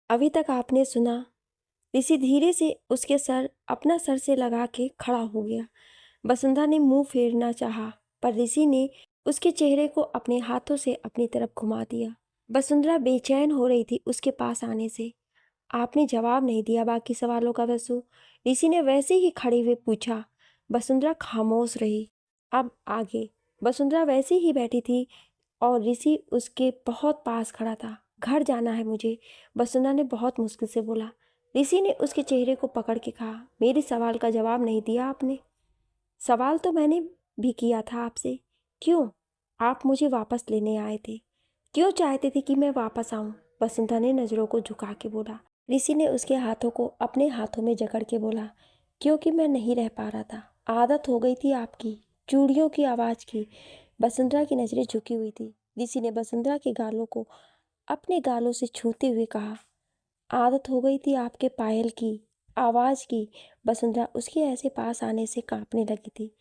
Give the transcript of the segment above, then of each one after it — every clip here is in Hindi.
अभी तक आपने सुना। ऋषि धीरे से उसके सर अपना सर से लगा के खड़ा हो गया। वसुंधरा ने मुंह फेरना चाहा, पर ऋषि ने उसके चेहरे को अपने हाथों से अपनी तरफ घुमा दिया। वसुंधरा बेचैन हो रही थी उसके पास आने से। आपने जवाब नहीं दिया बाकी सवालों का वसु, ऋषि ने वैसे ही खड़े हुए पूछा। वसुंधरा खामोश रही। अब आगे। वसुंधरा वैसे ही बैठी थी और ऋषि उसके बहुत पास खड़ा था। घर जाना है मुझे, वसुंधरा ने बहुत मुश्किल से बोला। ऋषि ने उसके चेहरे को पकड़ के कहा, मेरे सवाल का जवाब नहीं दिया आपने। सवाल तो मैंने भी किया था आपसे। क्यों? आप मुझे वापस लेने आए थे। क्यों चाहते थे कि मैं वापस आऊं? वसुंधरा ने नजरों को झुका के बोला। ऋषि ने उसके हाथों को अपने हाथों में जकड़ के बोला, क्योंकि मैं नहीं रह पा रहा था। आदत हो गई थी आपकी चूड़ियों की आवाज की। वसुंधरा की नजरें झुकी हुई थी। ऋषि ने वसुंधरा के गालों को अपने गालों से छूते हुए कहा, आदत हो गई थी आपके पायल की आवाज की। वसुंधरा उसके ऐसे पास आने से कांपने लगी थी।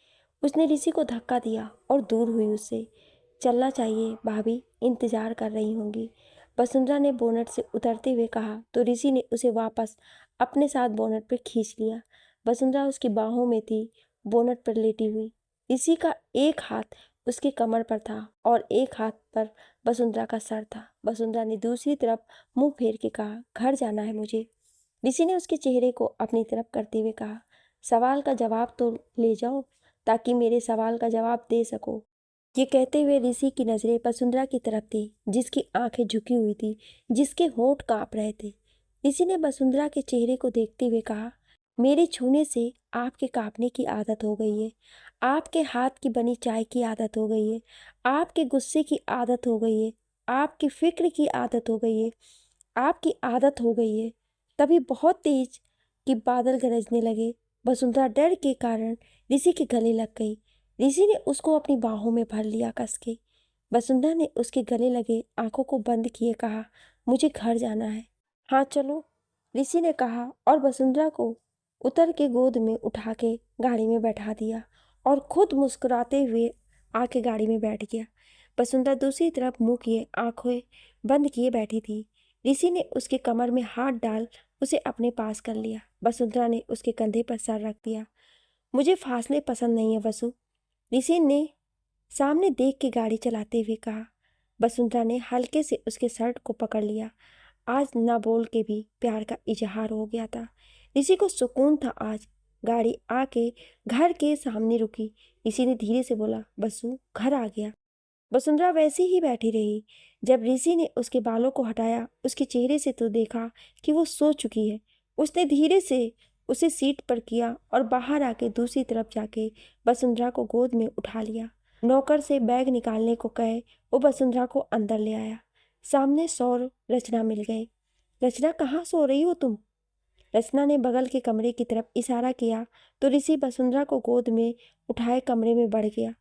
उसने ऋषि को धक्का दिया और दूर हुई उससे। चलना चाहिए, भाभी इंतजार कर रही होंगी, वसुंधरा ने बोनट से उतरते हुए कहा तो ऋषि ने उसे वापस अपने साथ बोनट पर खींच लिया। वसुंधरा उसकी बाहों में थी, बोनट पर लेटी हुई। ऋषि का एक हाथ उसकी कमर पर था और एक हाथ पर वसुंधरा का सर था। वसुंधरा ने दूसरी तरफ मुंह फेर के कहा, घर जाना है मुझे। ऋषि ने उसके चेहरे को अपनी तरफ करते हुए कहा, सवाल का जवाब तो ले जाओ ताकि मेरे सवाल का जवाब दे सको। ये कहते हुए ऋषि की नजरें वसुंधरा की तरफ थी, जिसकी आंखें झुकी हुई थी, जिसके होंठ कांप रहे थे। ऋषि ने वसुंधरा के चेहरे को देखते हुए कहा, मेरे छूने से आपके कांपने की आदत हो गई है, आपके हाथ की बनी चाय की आदत हो गई है, आपके गुस्से की आदत हो गई है, आपकी फिक्र की आदत हो गई है, आपकी आदत हो गई है। तभी बहुत तेज कि बादल गरजने लगे। वसुंधरा डर के कारण ऋषि के गले लग गई। ऋषि ने उसको अपनी बाहों में भर लिया कस के। वसुंधरा ने उसके गले लगे आंखों को बंद किए कहा, मुझे घर जाना है। हाँ चलो, ऋषि ने कहा और वसुंधरा को उतर के गोद में उठा के गाड़ी में बैठा दिया और खुद मुस्कुराते हुए आके गाड़ी में बैठ गया। वसुंधरा दूसरी तरफ मुंह किए आंखें बंद किए बैठी थी। ऋषि ने उसके कमर में हाथ डाल उसे अपने पास कर लिया। वसुंधरा ने उसके कंधे पर सर रख दिया। मुझे फासले पसंद नहीं है वसु, ऋषि ने सामने देख के गाड़ी चलाते हुए कहा। वसुंधरा ने हल्के से उसके शर्ट को पकड़ लिया। आज ना बोल के भी प्यार का इजहार हो गया था। ऋषि को सुकून था आज। गाड़ी आके घर के सामने रुकी। ऋषि ने धीरे से बोला, बसु घर आ गया। वसुंधरा वैसे ही बैठी रही। जब ऋषि ने उसके बालों को हटाया, उसके चेहरे से तो देखा कि वो सो चुकी है। उसने धीरे से उसे सीट पर किया और बाहर आके दूसरी तरफ जाके वसुंधरा को गोद में उठा लिया। नौकर से बैग निकालने को कहे वो वसुंधरा को अंदर ले आया। सामने सौर रचना मिल गए। रचना, कहाँ सो रही हो तुम? रचना ने बगल के कमरे की तरफ इशारा किया तो ऋषि वसुंधरा को गोद में उठाए कमरे में बढ़ गया।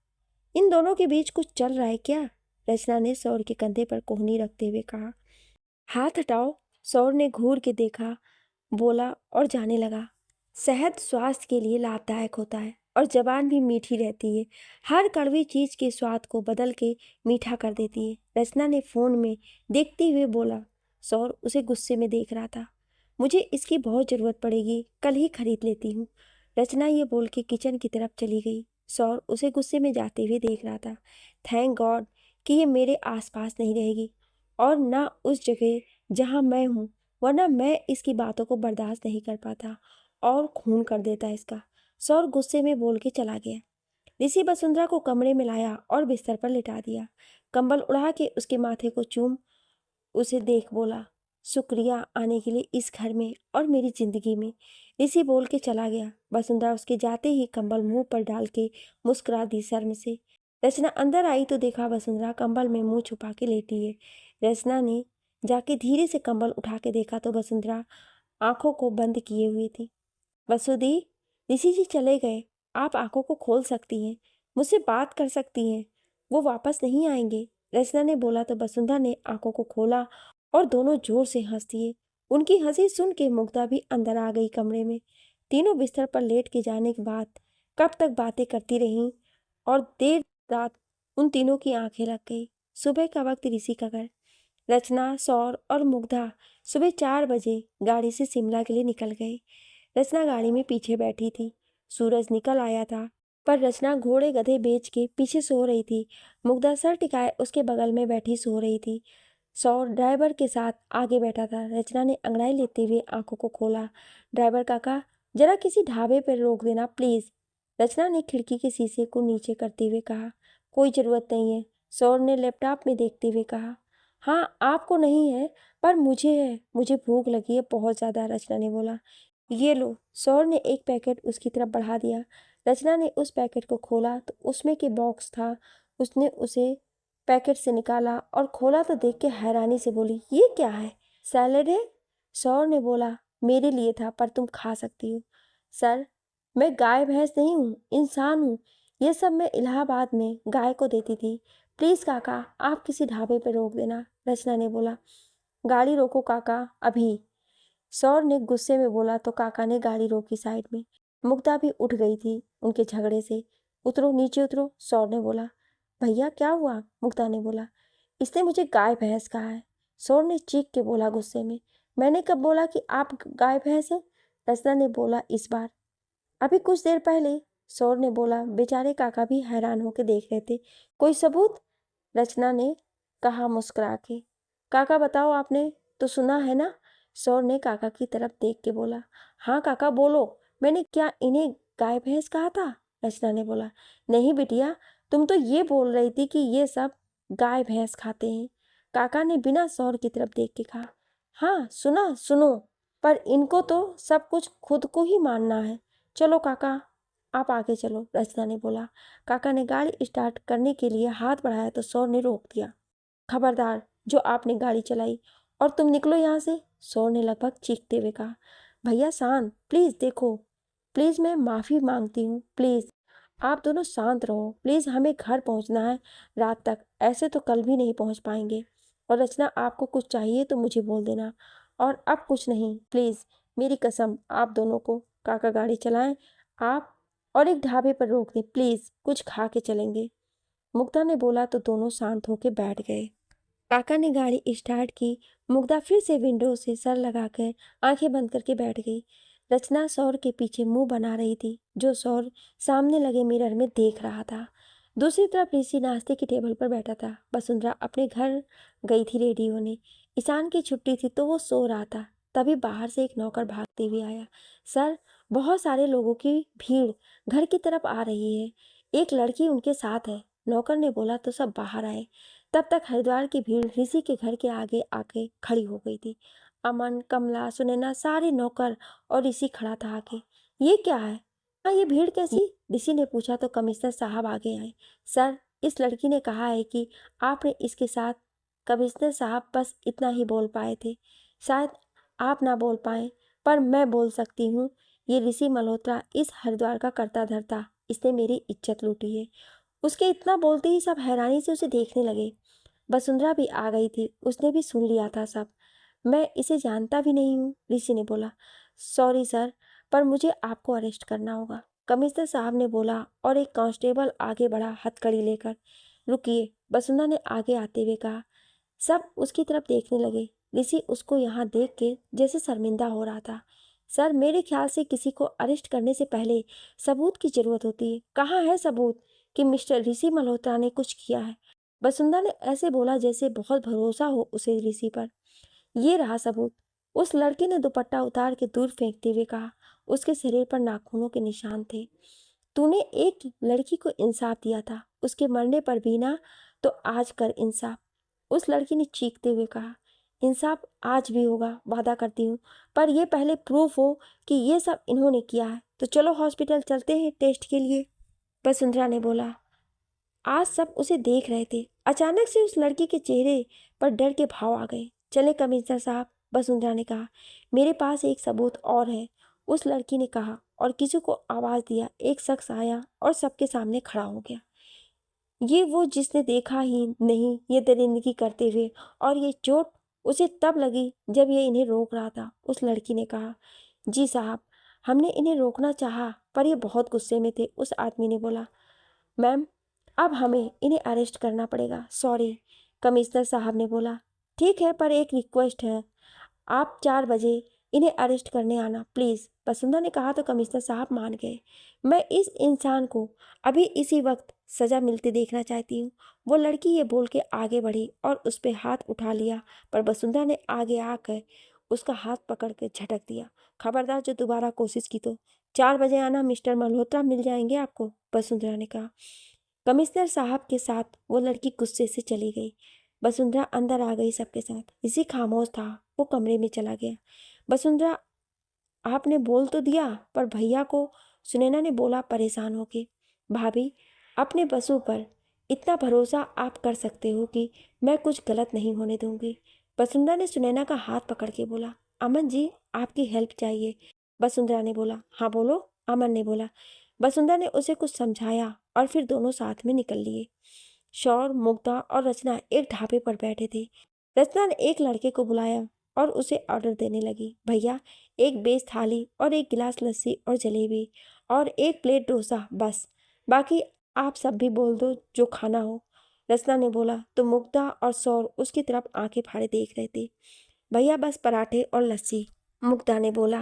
इन दोनों के बीच कुछ चल रहा है क्या? रचना ने सौर के कंधे पर कोहनी रखते हुए कहा। हाथ हटाओ। सौर ने घूर के देखा, बोला और जाने लगा। शहद स्वास्थ्य के लिए लाभदायक होता है और जबान भी मीठी रहती है। हर कड़वी चीज के स्वाद को बदल के मीठा कर देती है। रचना ने फोन में देखते हुए बोला। सौर उसे गुस्से में देख रहा था। मुझे इसकी बहुत जरूरत पड़ेगी, कल ही खरीद लेती हूँ। रचना ये बोल के किचन की तरफ चली गई। सौर उसे गुस्से में जाते हुए देख रहा था। थैंक गॉड कि ये मेरे आसपास नहीं रहेगी और ना उस जगह जहाँ मैं हूँ, वरना मैं इसकी बातों को बर्दाश्त नहीं कर पाता और खून कर देता इसका। सौर गुस्से में बोल के चला गया। ऋषि वसुंधरा को कमरे में लाया और बिस्तर पर लिटा दिया। कंबल उड़ा के उसके माथे को चूम उसे देख बोला, शुक्रिया आने के लिए इस घर में और मेरी जिंदगी में। ऋषि बोल के चला गया। वसुंधरा उसके जाते ही कंबल मुंह पर डाल के मुस्कुरा दी शर्म से। रचना अंदर आई तो देखा वसुंधरा कंबल में मुंह छुपा के लेटी है। रचना ने जाके धीरे से कंबल उठा के देखा तो वसुंधरा आंखों को बंद किए हुई थी। वसुदी, ऋषि जी चले गए, आप आंखों को खोल सकती हैं, मुझसे बात कर सकती हैं, वो वापस नहीं आएंगे। रचना ने बोला तो वसुंधरा ने आंखों को खोला और दोनों जोर से हंस दिए। उनकी हंसी सुन के मुग्धा भी अंदर आ गई कमरे में। तीनों बिस्तर पर लेट के जाने के बाद कब तक बातें करती रहीं और देर रात उन तीनों की आंखें लग गई। सुबह का वक्त ऋषि का घर। रचना, सौर और मुग्धा सुबह 4 बजे गाड़ी से शिमला के लिए निकल गए। रचना गाड़ी में पीछे बैठी थी। सूरज निकल आया था, पर रचना घोड़े गधे बेच के पीछे सो रही थी। मुग्धा सर टिकाए उसके बगल में बैठी सो रही थी। सौर ड्राइवर के साथ आगे बैठा था। रचना ने अंगड़ाई लेते हुए आंखों को खोला। ड्राइवर काका, जरा किसी ढाबे पर रोक देना प्लीज। रचना ने खिड़की के शीशे को नीचे करते हुए कहा। कोई जरूरत नहीं है, सौर ने लैपटॉप में देखते हुए कहा। हाँ, आपको नहीं है, पर मुझे है, मुझे भूख लगी है बहुत ज़्यादा, रचना ने बोला। ये लो। सौर ने एक पैकेट उसकी तरफ बढ़ा दिया। रचना ने उस पैकेट को खोला तो उसमें के बॉक्स था। उसने उसे पैकेट से निकाला और खोला तो देख के हैरानी से बोली, ये क्या है? सैलेड है? सौर ने बोला, मेरे लिए था, पर तुम खा सकती हो। सर, मैं गाय भैंस नहीं हूँ, इंसान हूँ। ये सब मैं इलाहाबाद में गाय को देती थी। प्लीज़ काका, आप किसी ढाबे पर रोक देना, रचना ने बोला। गाड़ी रोको काका, अभी। सौर ने गुस्से में बोला तो काका ने गाड़ी रोकी साइड में। मुग्धा भी उठ गई थी उनके झगड़े से। उतरो, नीचे उतरो, सौर ने बोला। भैया क्या हुआ? मुग्धा ने बोला। इसने मुझे गाय भैंस कहा है, सौर ने चीख के बोला गुस्से में। मैंने कब बोला कि आप गाय भैंस हैं? रचना ने बोला इस बार। अभी कुछ देर पहले, सौर ने बोला। बेचारे काका भी हैरान होकर देख रहे थे। कोई सबूत? रचना ने कहा मुस्कुरा के। काका बताओ, आपने तो सुना है ना? सौर ने काका की तरफ देख के बोला। हाँ काका बोलो, मैंने क्या इन्हें गाय भैंस कहा था? रचना ने बोला। नहीं बिटिया, तुम तो ये बोल रही थी कि ये सब गाय भैंस खाते हैं। काका ने बिना सौर की तरफ देख के कहा। हाँ सुना, सुनो, पर इनको तो सब कुछ खुद को ही मानना है। चलो काका, आप आगे चलो, रचना ने बोला। काका ने गाड़ी स्टार्ट करने के लिए हाथ बढ़ाया तो सौर ने रोक दिया। खबरदार, जो आपने गाड़ी चलाई, और तुम निकलो यहाँ से, सौर ने लगभग चीखते हुए कहा। भैया शांत, प्लीज़ देखो, प्लीज़ मैं माफ़ी मांगती हूँ, प्लीज़ आप दोनों शांत रहो, प्लीज़ हमें घर पहुँचना है रात तक, ऐसे तो कल भी नहीं पहुँच पाएंगे। और रचना, आपको कुछ चाहिए तो मुझे बोल देना, और अब कुछ नहीं, प्लीज़ मेरी कसम, आप दोनों को। काका गाड़ी चलाएं आप, और एक ढाबे पर रोक दें प्लीज़, कुछ खा के चलेंगे। मुग्धा ने बोला तो दोनों शांत होकर बैठ गए। काका ने गाड़ी स्टार्ट की। मुग्धा फिर से विंडो से सर लगाकर आंखें बंद करके बैठ गई। रचना सौर के पीछे मुंह बना रही थी, जो सौर सामने लगे मिरर में देख रहा था। दूसरी तरफ ऋषि नाश्ते की टेबल पर बैठा था। वसुंधरा अपने घर गई थी रेडी होने। ईशान की छुट्टी थी तो वो सो रहा था। तभी बाहर से एक नौकर भागते हुए आया। सर, बहुत सारे लोगों की भीड़ घर की तरफ आ रही है, एक लड़की उनके साथ है, नौकर ने बोला तो सब बाहर आए। तब तक हरिद्वार की भीड़ ऋषि के घर के आगे आके खड़ी हो गई थी। अमन, कमला, सुनैना, सारे नौकर, और ऋषि खड़ा था आगे। ये क्या है? हाँ, ये भीड़ कैसी? ऋषि ने पूछा तो कमिश्नर साहब आगे आए। सर, इस लड़की ने कहा है कि आपने इसके साथ। कमिश्नर साहब बस इतना ही बोल पाए थे। शायद आप ना बोल पाए, पर मैं बोल सकती हूँ। ये ऋषि मल्होत्रा इस हरिद्वार का करता धरता, इसने मेरी इज्जत लूटी है। उसके इतना बोलते ही सब हैरानी से उसे देखने लगे। वसुंधरा भी आ गई थी, उसने भी सुन लिया था सब। मैं इसे जानता भी नहीं हूँ, ऋषि ने बोला। सॉरी सर, पर मुझे आपको अरेस्ट करना होगा, कमिश्नर साहब ने बोला, और एक कांस्टेबल आगे बढ़ा हथकड़ी लेकर। रुकिए, वसुंधरा ने आगे आते हुए कहा। सब उसकी तरफ देखने लगे। ऋषि उसको यहाँ देख के जैसे शर्मिंदा हो रहा था। सर, मेरे ख्याल से किसी को अरेस्ट करने से पहले सबूत की जरूरत होती है। कहाँ है सबूत कि मिस्टर ऋषि मल्होत्रा ने कुछ किया है? वसुंधरा ने ऐसे बोला जैसे बहुत भरोसा हो उसे ऋषि पर। ये रहा सबूत। उस लड़की ने दुपट्टा उतार के दूर फेंकते हुए कहा। उसके शरीर पर नाखूनों के निशान थे। तूने एक लड़की को इंसाफ दिया था, उसके मरने पर भी ना, तो आज कर इंसाफ, उस लड़की ने चीखते हुए कहा। इंसाफ आज भी होगा, वादा करती हूँ, पर यह पहले प्रूफ हो कि ये सब इन्होंने किया है। तो चलो हॉस्पिटल चलते हैं टेस्ट के लिए, वसुंधरा ने बोला। आज सब उसे देख रहे थे। अचानक से उस लड़की के चेहरे पर डर के भाव आ गए। चले कमिश्नर साहब, वसुंधरा ने कहा। मेरे पास एक सबूत और है, उस लड़की ने कहा, और किसी को आवाज दिया। एक शख्स आया और सबके सामने खड़ा हो गया। ये वो जिसने देखा ही नहीं ये दरिंदगी करते हुए, और ये चोट उसे तब लगी जब ये इन्हें रोक रहा था, उस लड़की ने कहा। जी साहब, हमने इन्हें रोकना चाहा, पर ये बहुत गुस्से में थे, उस आदमी ने बोला। मैम, अब हमें इन्हें अरेस्ट करना पड़ेगा, सॉरी, कमिश्नर साहब ने बोला। ठीक है, पर एक रिक्वेस्ट है, आप 4 बजे इन्हें अरेस्ट करने आना प्लीज़। वसुंधरा ने कहा तो कमिश्नर साहब मान गए। मैं इस इंसान को अभी इसी वक्त सज़ा मिलती देखना चाहती हूँ। वो लड़की ये बोल के आगे बढ़ी और उस पे हाथ उठा लिया, पर वसुंधरा ने आगे आकर उसका हाथ पकड़ के झटक दिया। खबरदार जो दोबारा कोशिश की तो 4 बजे आना, मिस्टर मल्होत्रा मिल जाएंगे आपको, वसुंधरा ने कहा। कमिश्नर साहब के साथ वो लड़की गुस्से से चली गई। वसुंधरा अंदर आ गई सबके साथ। इसी खामोश था, वो कमरे में चला गया। वसुंधरा, आपने बोल तो दिया, पर भैया को, सुनैना ने बोला परेशान होके। भाभी, अपने बसु पर इतना भरोसा आप कर सकते हो कि मैं कुछ गलत नहीं होने दूंगी। वसुंधरा ने सुनैना का हाथ पकड़ के बोला। अमन जी, आपकी हेल्प चाहिए, वसुंधरा ने बोला। हाँ बोलो, अमन ने बोला। वसुंधरा ने उसे कुछ समझाया और फिर दोनों साथ में निकल लिए। शौर, मुग्धा और रचना एक ढाबे पर बैठे थे। रचना ने एक लड़के को बुलाया और उसे ऑर्डर देने लगी। भैया, एक वेज थाली और एक गिलास लस्सी और जलेबी और एक प्लेट डोसा, बस। बाकी आप सब भी बोल दो जो खाना हो, रचना ने बोला। तो मुग्धा और शौर उसकी तरफ आंखें फाड़े देख रहे थे। भैया बस पराठे और लस्सी, मुग्धा ने बोला।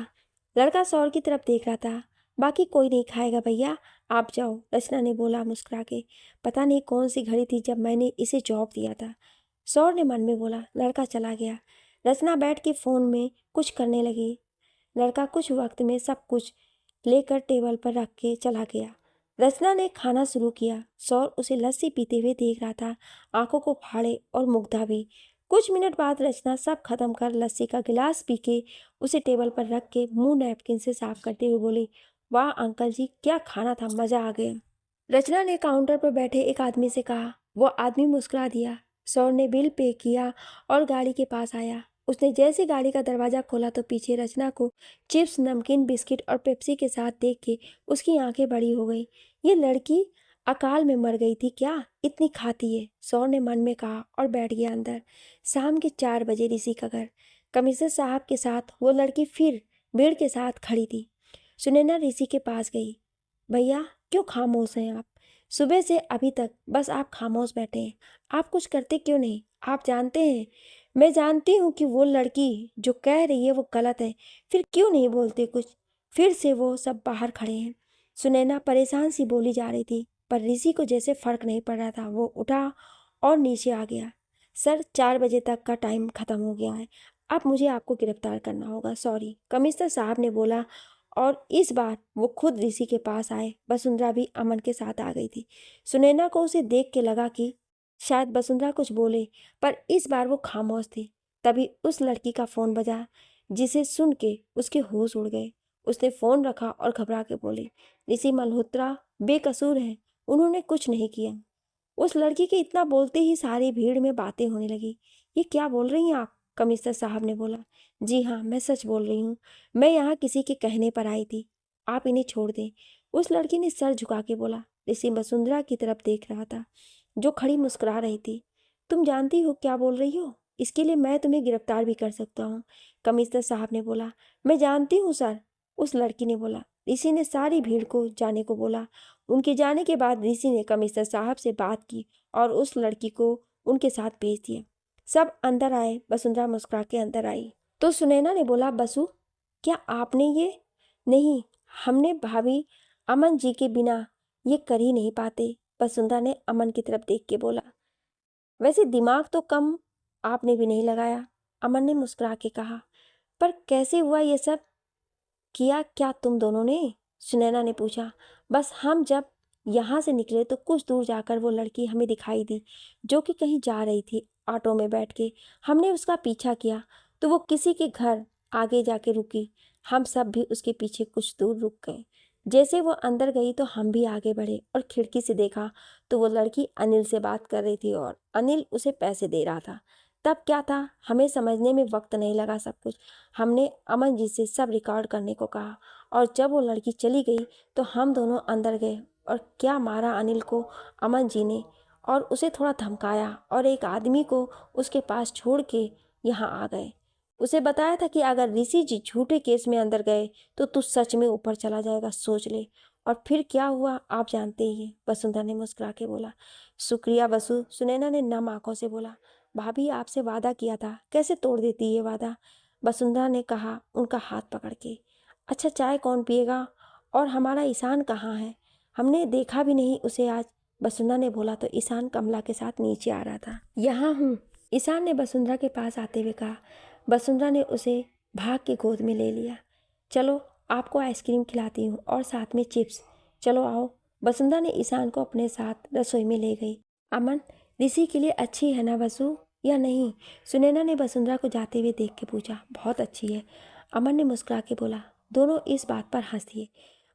लड़का शौर की तरफ देख रहा था। बाकी कोई नहीं खाएगा भैया, आप जाओ, रचना ने बोला मुस्कुरा के। पता नहीं कौन सी घड़ी थी जब मैंने इसे जॉब दिया था, शौर ने मन में बोला। लड़का चला गया। रचना बैठ के फ़ोन में कुछ करने लगी। लड़का कुछ वक्त में सब कुछ लेकर टेबल पर रख के चला गया। रचना ने खाना शुरू किया। शौर उसे लस्सी पीते हुए देख रहा था, आंखों को फाड़े, और मुग्धा भी। कुछ मिनट बाद रचना सब खत्म कर लस्सी का गिलास पी के उसे टेबल पर रख के मुंह नैपकिन से साफ करते हुए बोली, वाह अंकल जी, क्या खाना था, मजा आ गया। रचना ने काउंटर पर बैठे एक आदमी से कहा। वो आदमी मुस्कुरा दिया। शौर ने बिल पे किया और गाड़ी के पास आया। उसने जैसे गाड़ी का दरवाजा खोला तो पीछे रचना को चिप्स, नमकीन, बिस्किट और पेप्सी के साथ देख के उसकी आंखें बड़ी हो गई। ये लड़की अकाल में मर गई थी क्या, इतनी खाती है, शौर ने मन में कहा और बैठ गया अंदर। शाम के 4 बजे ऋषि का घर। कमिश्नर साहब के साथ वो लड़की फिर भीड़ के साथ खड़ी थी। सुनैना ऋषि के पास गई। भैया, क्यों खामोश हैं आप? सुबह से अभी तक बस आप खामोश बैठे हैं, आप कुछ करते क्यों नहीं? आप जानते हैं, मैं जानती हूँ कि वो लड़की जो कह रही है वो गलत है, फिर क्यों नहीं बोलते कुछ? फिर से वो सब बाहर खड़े हैं। सुनैना परेशान सी बोली जा रही थी, पर ऋषि को जैसे फर्क नहीं पड़ रहा था। वो उठा और नीचे आ गया। सर, 4 बजे तक का टाइम खत्म हो गया है, अब मुझे आपको गिरफ्तार करना होगा, सॉरी, कमिश्नर साहब ने बोला। और इस बार वो खुद ऋषि के पास आए। वसुंधरा भी अमन के साथ आ गई थी। सुनैना को उसे देख के लगा कि शायद वसुंधरा कुछ बोले, पर इस बार वो खामोश थी। तभी उस लड़की का फ़ोन बजा, जिसे सुन के उसके होश उड़ गए। उसने फ़ोन रखा और घबरा के बोली, ऋषि मल्होत्रा बेकसूर है, उन्होंने कुछ नहीं किया। उस लड़की के इतना बोलते ही सारी भीड़ में बातें होने लगी। ये क्या बोल रही हैं आप? कमिश्नर साहब ने बोला। जी हाँ, मैं सच बोल रही हूँ, मैं यहाँ किसी के कहने पर आई थी, आप इन्हें छोड़ दें। उस लड़की ने सर झुका के बोला। ऋषि वसुंधरा की तरफ देख रहा था, जो खड़ी मुस्कुरा रही थी। तुम जानती हो क्या बोल रही हो, इसके लिए मैं तुम्हें गिरफ्तार भी कर सकता हूँ, कमिश्नर साहब ने बोला। मैं जानती हूँ सर, उस लड़की ने बोला। ऋषि ने सारी भीड़ को जाने को बोला। उनके जाने के बाद ऋषि ने कमिश्नर साहब से बात की और उस लड़की को उनके साथ भेज दिया। सब अंदर आए। वसुंधरा मुस्कुरा के अंदर आई तो सुनैना ने बोला, बसु, क्या आपने ये? नहीं, हमने भाभी, अमन जी के बिना ये कर ही नहीं पाते, वसुंधरा ने अमन की तरफ देख के बोला। वैसे दिमाग तो कम आपने भी नहीं लगाया, अमन ने मुस्कुरा के कहा। पर कैसे हुआ ये सब? किया क्या तुम दोनों ने? सुनैना ने पूछा। बस हम जब यहाँ से निकले तो कुछ दूर जाकर वो लड़की हमें दिखाई दी, जो कि कहीं जा रही थी ऑटो में बैठ के। हमने उसका पीछा किया तो वो किसी के घर आगे जाके रुकी। हम सब भी उसके पीछे कुछ दूर रुक गए। जैसे वो अंदर गई तो हम भी आगे बढ़े और खिड़की से देखा तो वो लड़की अनिल से बात कर रही थी और अनिल उसे पैसे दे रहा था। तब क्या था, हमें समझने में वक्त नहीं लगा सब कुछ। हमने अमन जी से सब रिकॉर्ड करने को कहा और जब वो लड़की चली गई तो हम दोनों अंदर गए और क्या मारा अनिल को अमन जी ने, और उसे थोड़ा धमकाया और एक आदमी को उसके पास छोड़ के यहाँ आ गए। उसे बताया था कि अगर ऋषि जी झूठे केस में अंदर गए तो तू सच में ऊपर चला जाएगा, सोच ले। और फिर क्या हुआ आप जानते ही हैं, वसुंधरा ने मुस्कुरा के बोला। शुक्रिया वसु, सुनैना ने नम आंखों से बोला। भाभी आपसे वादा किया था, कैसे तोड़ देती ये वादा? वसुंधरा ने कहा उनका हाथ पकड़ के। अच्छा चाय कौन पिएगा? और हमारा ईशान कहाँ है? हमने देखा भी नहीं उसे आज। वसुंधरा ने बोला तो ईशान कमला के साथ नीचे आ रहा था। यहाँ हूँ, ईशान ने वसुंधरा के पास आते हुए कहा। वसुंधरा ने उसे भाग के गोद में ले लिया। चलो आपको आइसक्रीम खिलाती हूँ और साथ में चिप्स, चलो आओ। वसुंधरा ने ईशान को अपने साथ रसोई में ले गई। अमन, ऋषि के लिए अच्छी है ना वसु, या नहीं? सुनैना ने वसुंधरा को जाते हुए देख के पूछा। बहुत अच्छी है, अमन ने मुस्कुरा के बोला। दोनों इस बात पर हंस दिए।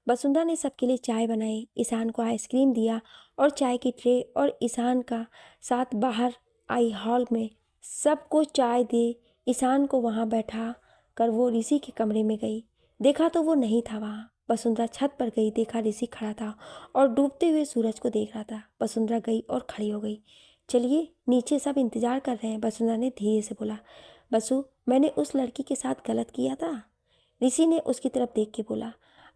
वसुंधरा ने सबके लिए चाय बनाई, ईशान को आइसक्रीम दिया और चाय की ट्रे और ईशान का साथ बाहर आई हॉल में सबको चाय दे ईशान को वहाँ बैठा कर वो ऋषि के कमरे में गई। देखा तो वो नहीं था वहाँ। वसुंधरा छत पर गई, देखा ऋषि खड़ा था और डूबते हुए सूरज को देख रहा था। वसुंधरा गई और खड़ी हो गई। चलिए नीचे सब इंतजार कर रहे हैं, वसुंधरा ने धीरे से बोला। वसु, मैंने उस लड़की के साथ गलत किया था? ऋषि ने उसकी तरफ देख के बोला।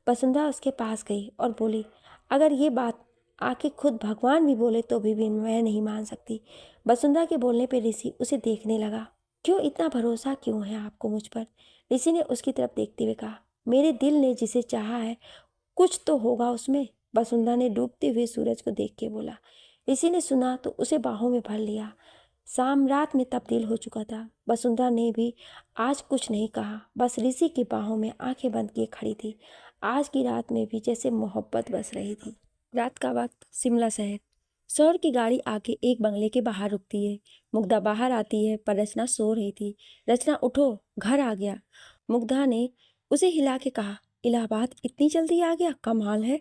वसुंधरा उसके पास गई और बोली, अगर ये बात आके खुद भगवान भी बोले तो भी मैं नहीं मान सकती। वसुंधरा के बोलने पर ऋषि उसे देखने लगा। क्यों इतना भरोसा क्यों है आपको मुझ पर? ऋषि ने उसकी तरफ देखते हुए कहा। मेरे दिल ने जिसे चाहा है कुछ तो होगा उसमें, वसुंधरा ने डूबते हुए सूरज को देख के बोला। ऋषि ने सुना तो उसे बाहों में भर लिया। शाम रात में तब्दील हो चुका था। वसुंधरा ने भी आज कुछ नहीं कहा, बस ऋषि की बाहों में आंखें बंद किए खड़ी थी। आज की रात में भी जैसे मोहब्बत बस रही थी। रात का वक्त, शिमला शहर। सौर की गाड़ी आके एक बंगले के बाहर रुकती है। मुग्धा बाहर आती है पर रचना सो रही थी। रचना उठो, घर आ गया। मुग्धा ने उसे हिला के कहा। इलाहाबाद इतनी जल्दी आ गया, कमाल है।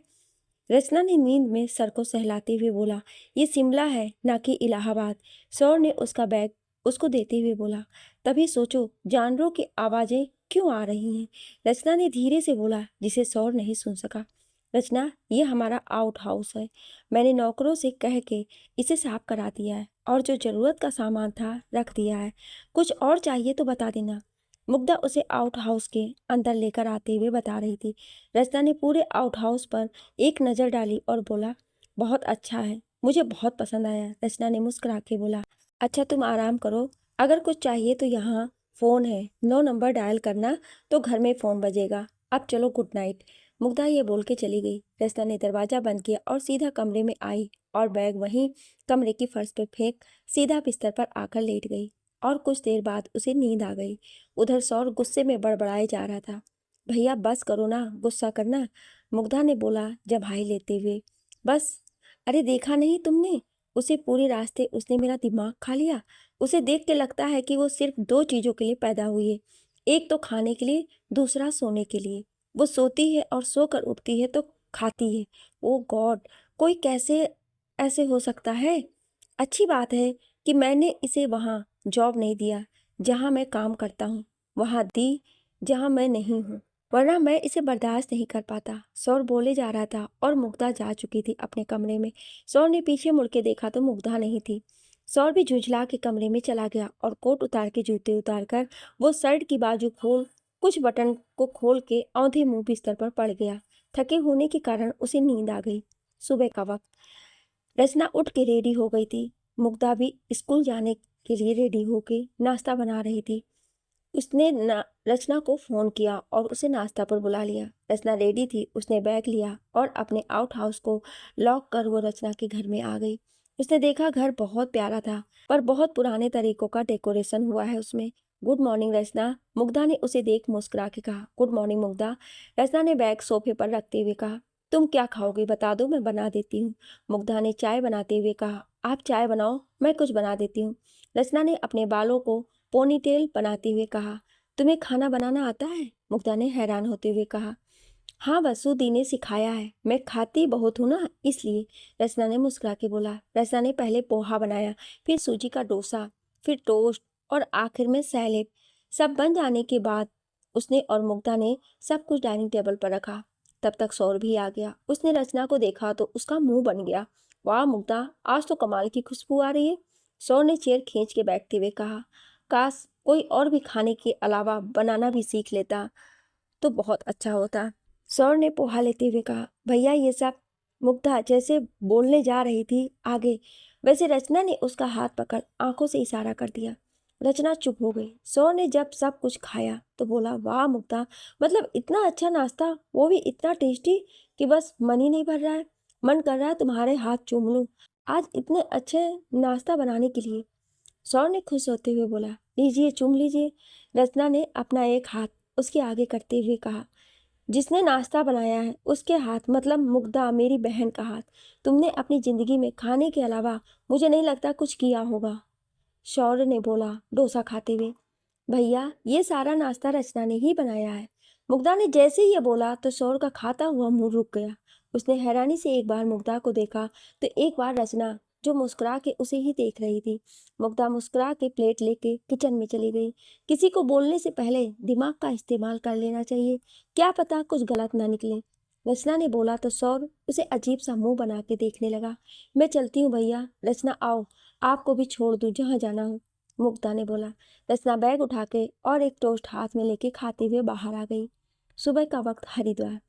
रचना ने नींद में सर को सहलाते हुए बोला, ये शिमला है ना कि इलाहाबाद। सौर ने उसका बैग उसको देते हुए बोला। तभी सोचो जानवरों की आवाज़ें क्यों आ रही हैं? रचना ने धीरे से बोला, जिसे सौर नहीं सुन सका। रचना, ये हमारा आउट हाउस है। मैंने नौकरों से कह के इसे साफ करा दिया है और जो ज़रूरत का सामान था रख दिया है। कुछ और चाहिए तो बता देना। मुग्धा उसे आउट हाउस के अंदर लेकर आते हुए बता रही थी। रचना ने पूरे आउट हाउस पर एक नज़र डाली और बोला, बहुत अच्छा है, मुझे बहुत पसंद आया। रचना ने मुस्कुरा के बोला, अच्छा तुम आराम करो, अगर कुछ चाहिए तो यहाँ फ़ोन है, 9 नंबर डायल करना तो घर में फ़ोन बजेगा। अब चलो, गुड नाइट। मुग्धा ये बोल के चली गई। रचना ने दरवाज़ा बंद किया और सीधा कमरे में आई और बैग वहीं कमरे की फर्श पर फेंक सीधा बिस्तर पर आकर लेट गई और कुछ देर बाद उसे नींद आ गई। उधर सौर गुस्से में बड़बड़ाए जा रहा था। भैया बस करो ना, गुस्सा करना, मुग्धा ने बोला जम्हाई लेते हुए। बस, अरे देखा नहीं तुमने उसे? पूरे रास्ते उसने मेरा दिमाग खा लिया। उसे देख के लगता है कि वो सिर्फ 2 चीज़ों के लिए पैदा हुई है, एक तो खाने के लिए, दूसरा सोने के लिए। वो सोती है और सोकर उठती है तो खाती है। ओ गॉड, कोई कैसे ऐसे हो सकता है? अच्छी बात है कि मैंने इसे वहाँ जॉब नहीं दिया जहाँ मैं काम करता हूँ, वहाँ दी जहाँ मैं नहीं हूँ, वरना मैं इसे बर्दाश्त नहीं कर पाता। सौर बोले जा रहा था और मुग्धा जा चुकी थी अपने कमरे में। सौर ने पीछे मुड़ के देखा तो मुग्धा नहीं थी। सौर भी झुंझला के कमरे में चला गया और कोट उतार के जूते उतार कर वो शर्ट की बाजू खोल कुछ बटन को खोल के औंधे मुंह बिस्तर पर पड़ गया। थके होने के कारण उसे नींद आ गई। सुबह का वक्त। रचना उठ के रेडी हो गई थी। मुग्धा भी स्कूल जाने के लिए रेडी होके नाश्ता बना रही थी। उसने रचना को फ़ोन किया और उसे नाश्ता पर बुला लिया। रचना रेडी थी, उसने बैग लिया और अपने आउट हाउस को लॉक कर वो रचना के घर में आ गई। उसने देखा घर बहुत प्यारा था पर बहुत पुराने तरीकों का डेकोरेशन हुआ है उसमें। गुड मॉर्निंग रचना, मुग्धा ने उसे देख मुस्कुरा के कहा। गुड मॉर्निंग मुग्धा, रचना ने बैग सोफे पर रखते हुए कहा। तुम क्या खाओगी बता दो, मैं बना देती हूँ। मुग्धा ने चाय बनाते हुए कहा। आप चाय बनाओ, मैं कुछ बना देती हूँ। रचना ने अपने बालों को पोनीटेल बनाते हुए कहा। तुम्हें खाना बनाना आता है? मुग्धा ने हैरान होते हुए कहा। हाँ वसु दी ने सिखाया है, मैं खाती बहुत हूँ ना इसलिए, रचना ने मुस्कुरा के बोला। रचना ने पहले पोहा बनाया, फिर सूजी का डोसा, फिर टोस्ट और आखिर में सैलेड। सब बन जाने के बाद उसने और मुग्धा ने सब कुछ डाइनिंग टेबल पर रखा। तब तक सौर भी आ गया। उसने रचना को देखा तो उसका मुंह बन गया। वाह मुग्धा, आज तो कमाल की खुशबू आ रही है। सौर ने चेयर खींच के बैठते हुए कहा। काश कोई और भी खाने के अलावा बनाना भी सीख लेता तो बहुत अच्छा होता। सौर ने पोहा लेते हुए कहा। भैया ये सब। मुग्धा जैसे बोलने जा रही थी आगे, वैसे रचना ने उसका हाथ पकड़ आंखों से इशारा कर दिया। रचना चुप हो गई। सौर ने जब सब कुछ खाया तो बोला, वाह मुग्धा, मतलब इतना अच्छा नाश्ता, वो भी इतना टेस्टी कि बस मन ही नहीं भर रहा है। मन कर रहा है तुम्हारे हाथ चूम लूं आज इतने अच्छे नाश्ता बनाने के लिए। सौर ने खुश होते हुए बोला, लीजिए चूम लीजिए। रचना ने अपना एक हाथ उसके आगे करते हुए कहा, जिसने नाश्ता बनाया है उसके हाथ, मतलब मुग्धा मेरी बहन का हाथ। तुमने अपनी जिंदगी में खाने के अलावा मुझे नहीं लगता कुछ किया होगा। शौर्य ने बोला डोसा खाते हुए, भैया ये सारा नाश्ता रचना ने ही बनाया है। मुग्धा ने जैसे ही ये बोला तो शौर्य का खाता हुआ मुंह रुक गया। उसने हैरानी से एक बार मुग्धा को देखा तो एक बार रचना, जो मुस्कुरा के उसे ही देख रही थी। मुग्धा मुस्कुरा के प्लेट लेके किचन में चली गई। किसी को बोलने से पहले दिमाग का इस्तेमाल कर लेना चाहिए, क्या पता कुछ गलत ना निकले। रचना ने बोला तो सौर उसे अजीब सा मुंह बना के देखने लगा। मैं चलती हूँ भैया। रचना आओ, आपको भी छोड़ दूं जहाँ जाना हो, मुग्धा ने बोला। रचना बैग उठा के और एक टोस्ट हाथ में लेके खाते हुए बाहर आ गई। सुबह का वक्त, हरिद्वार।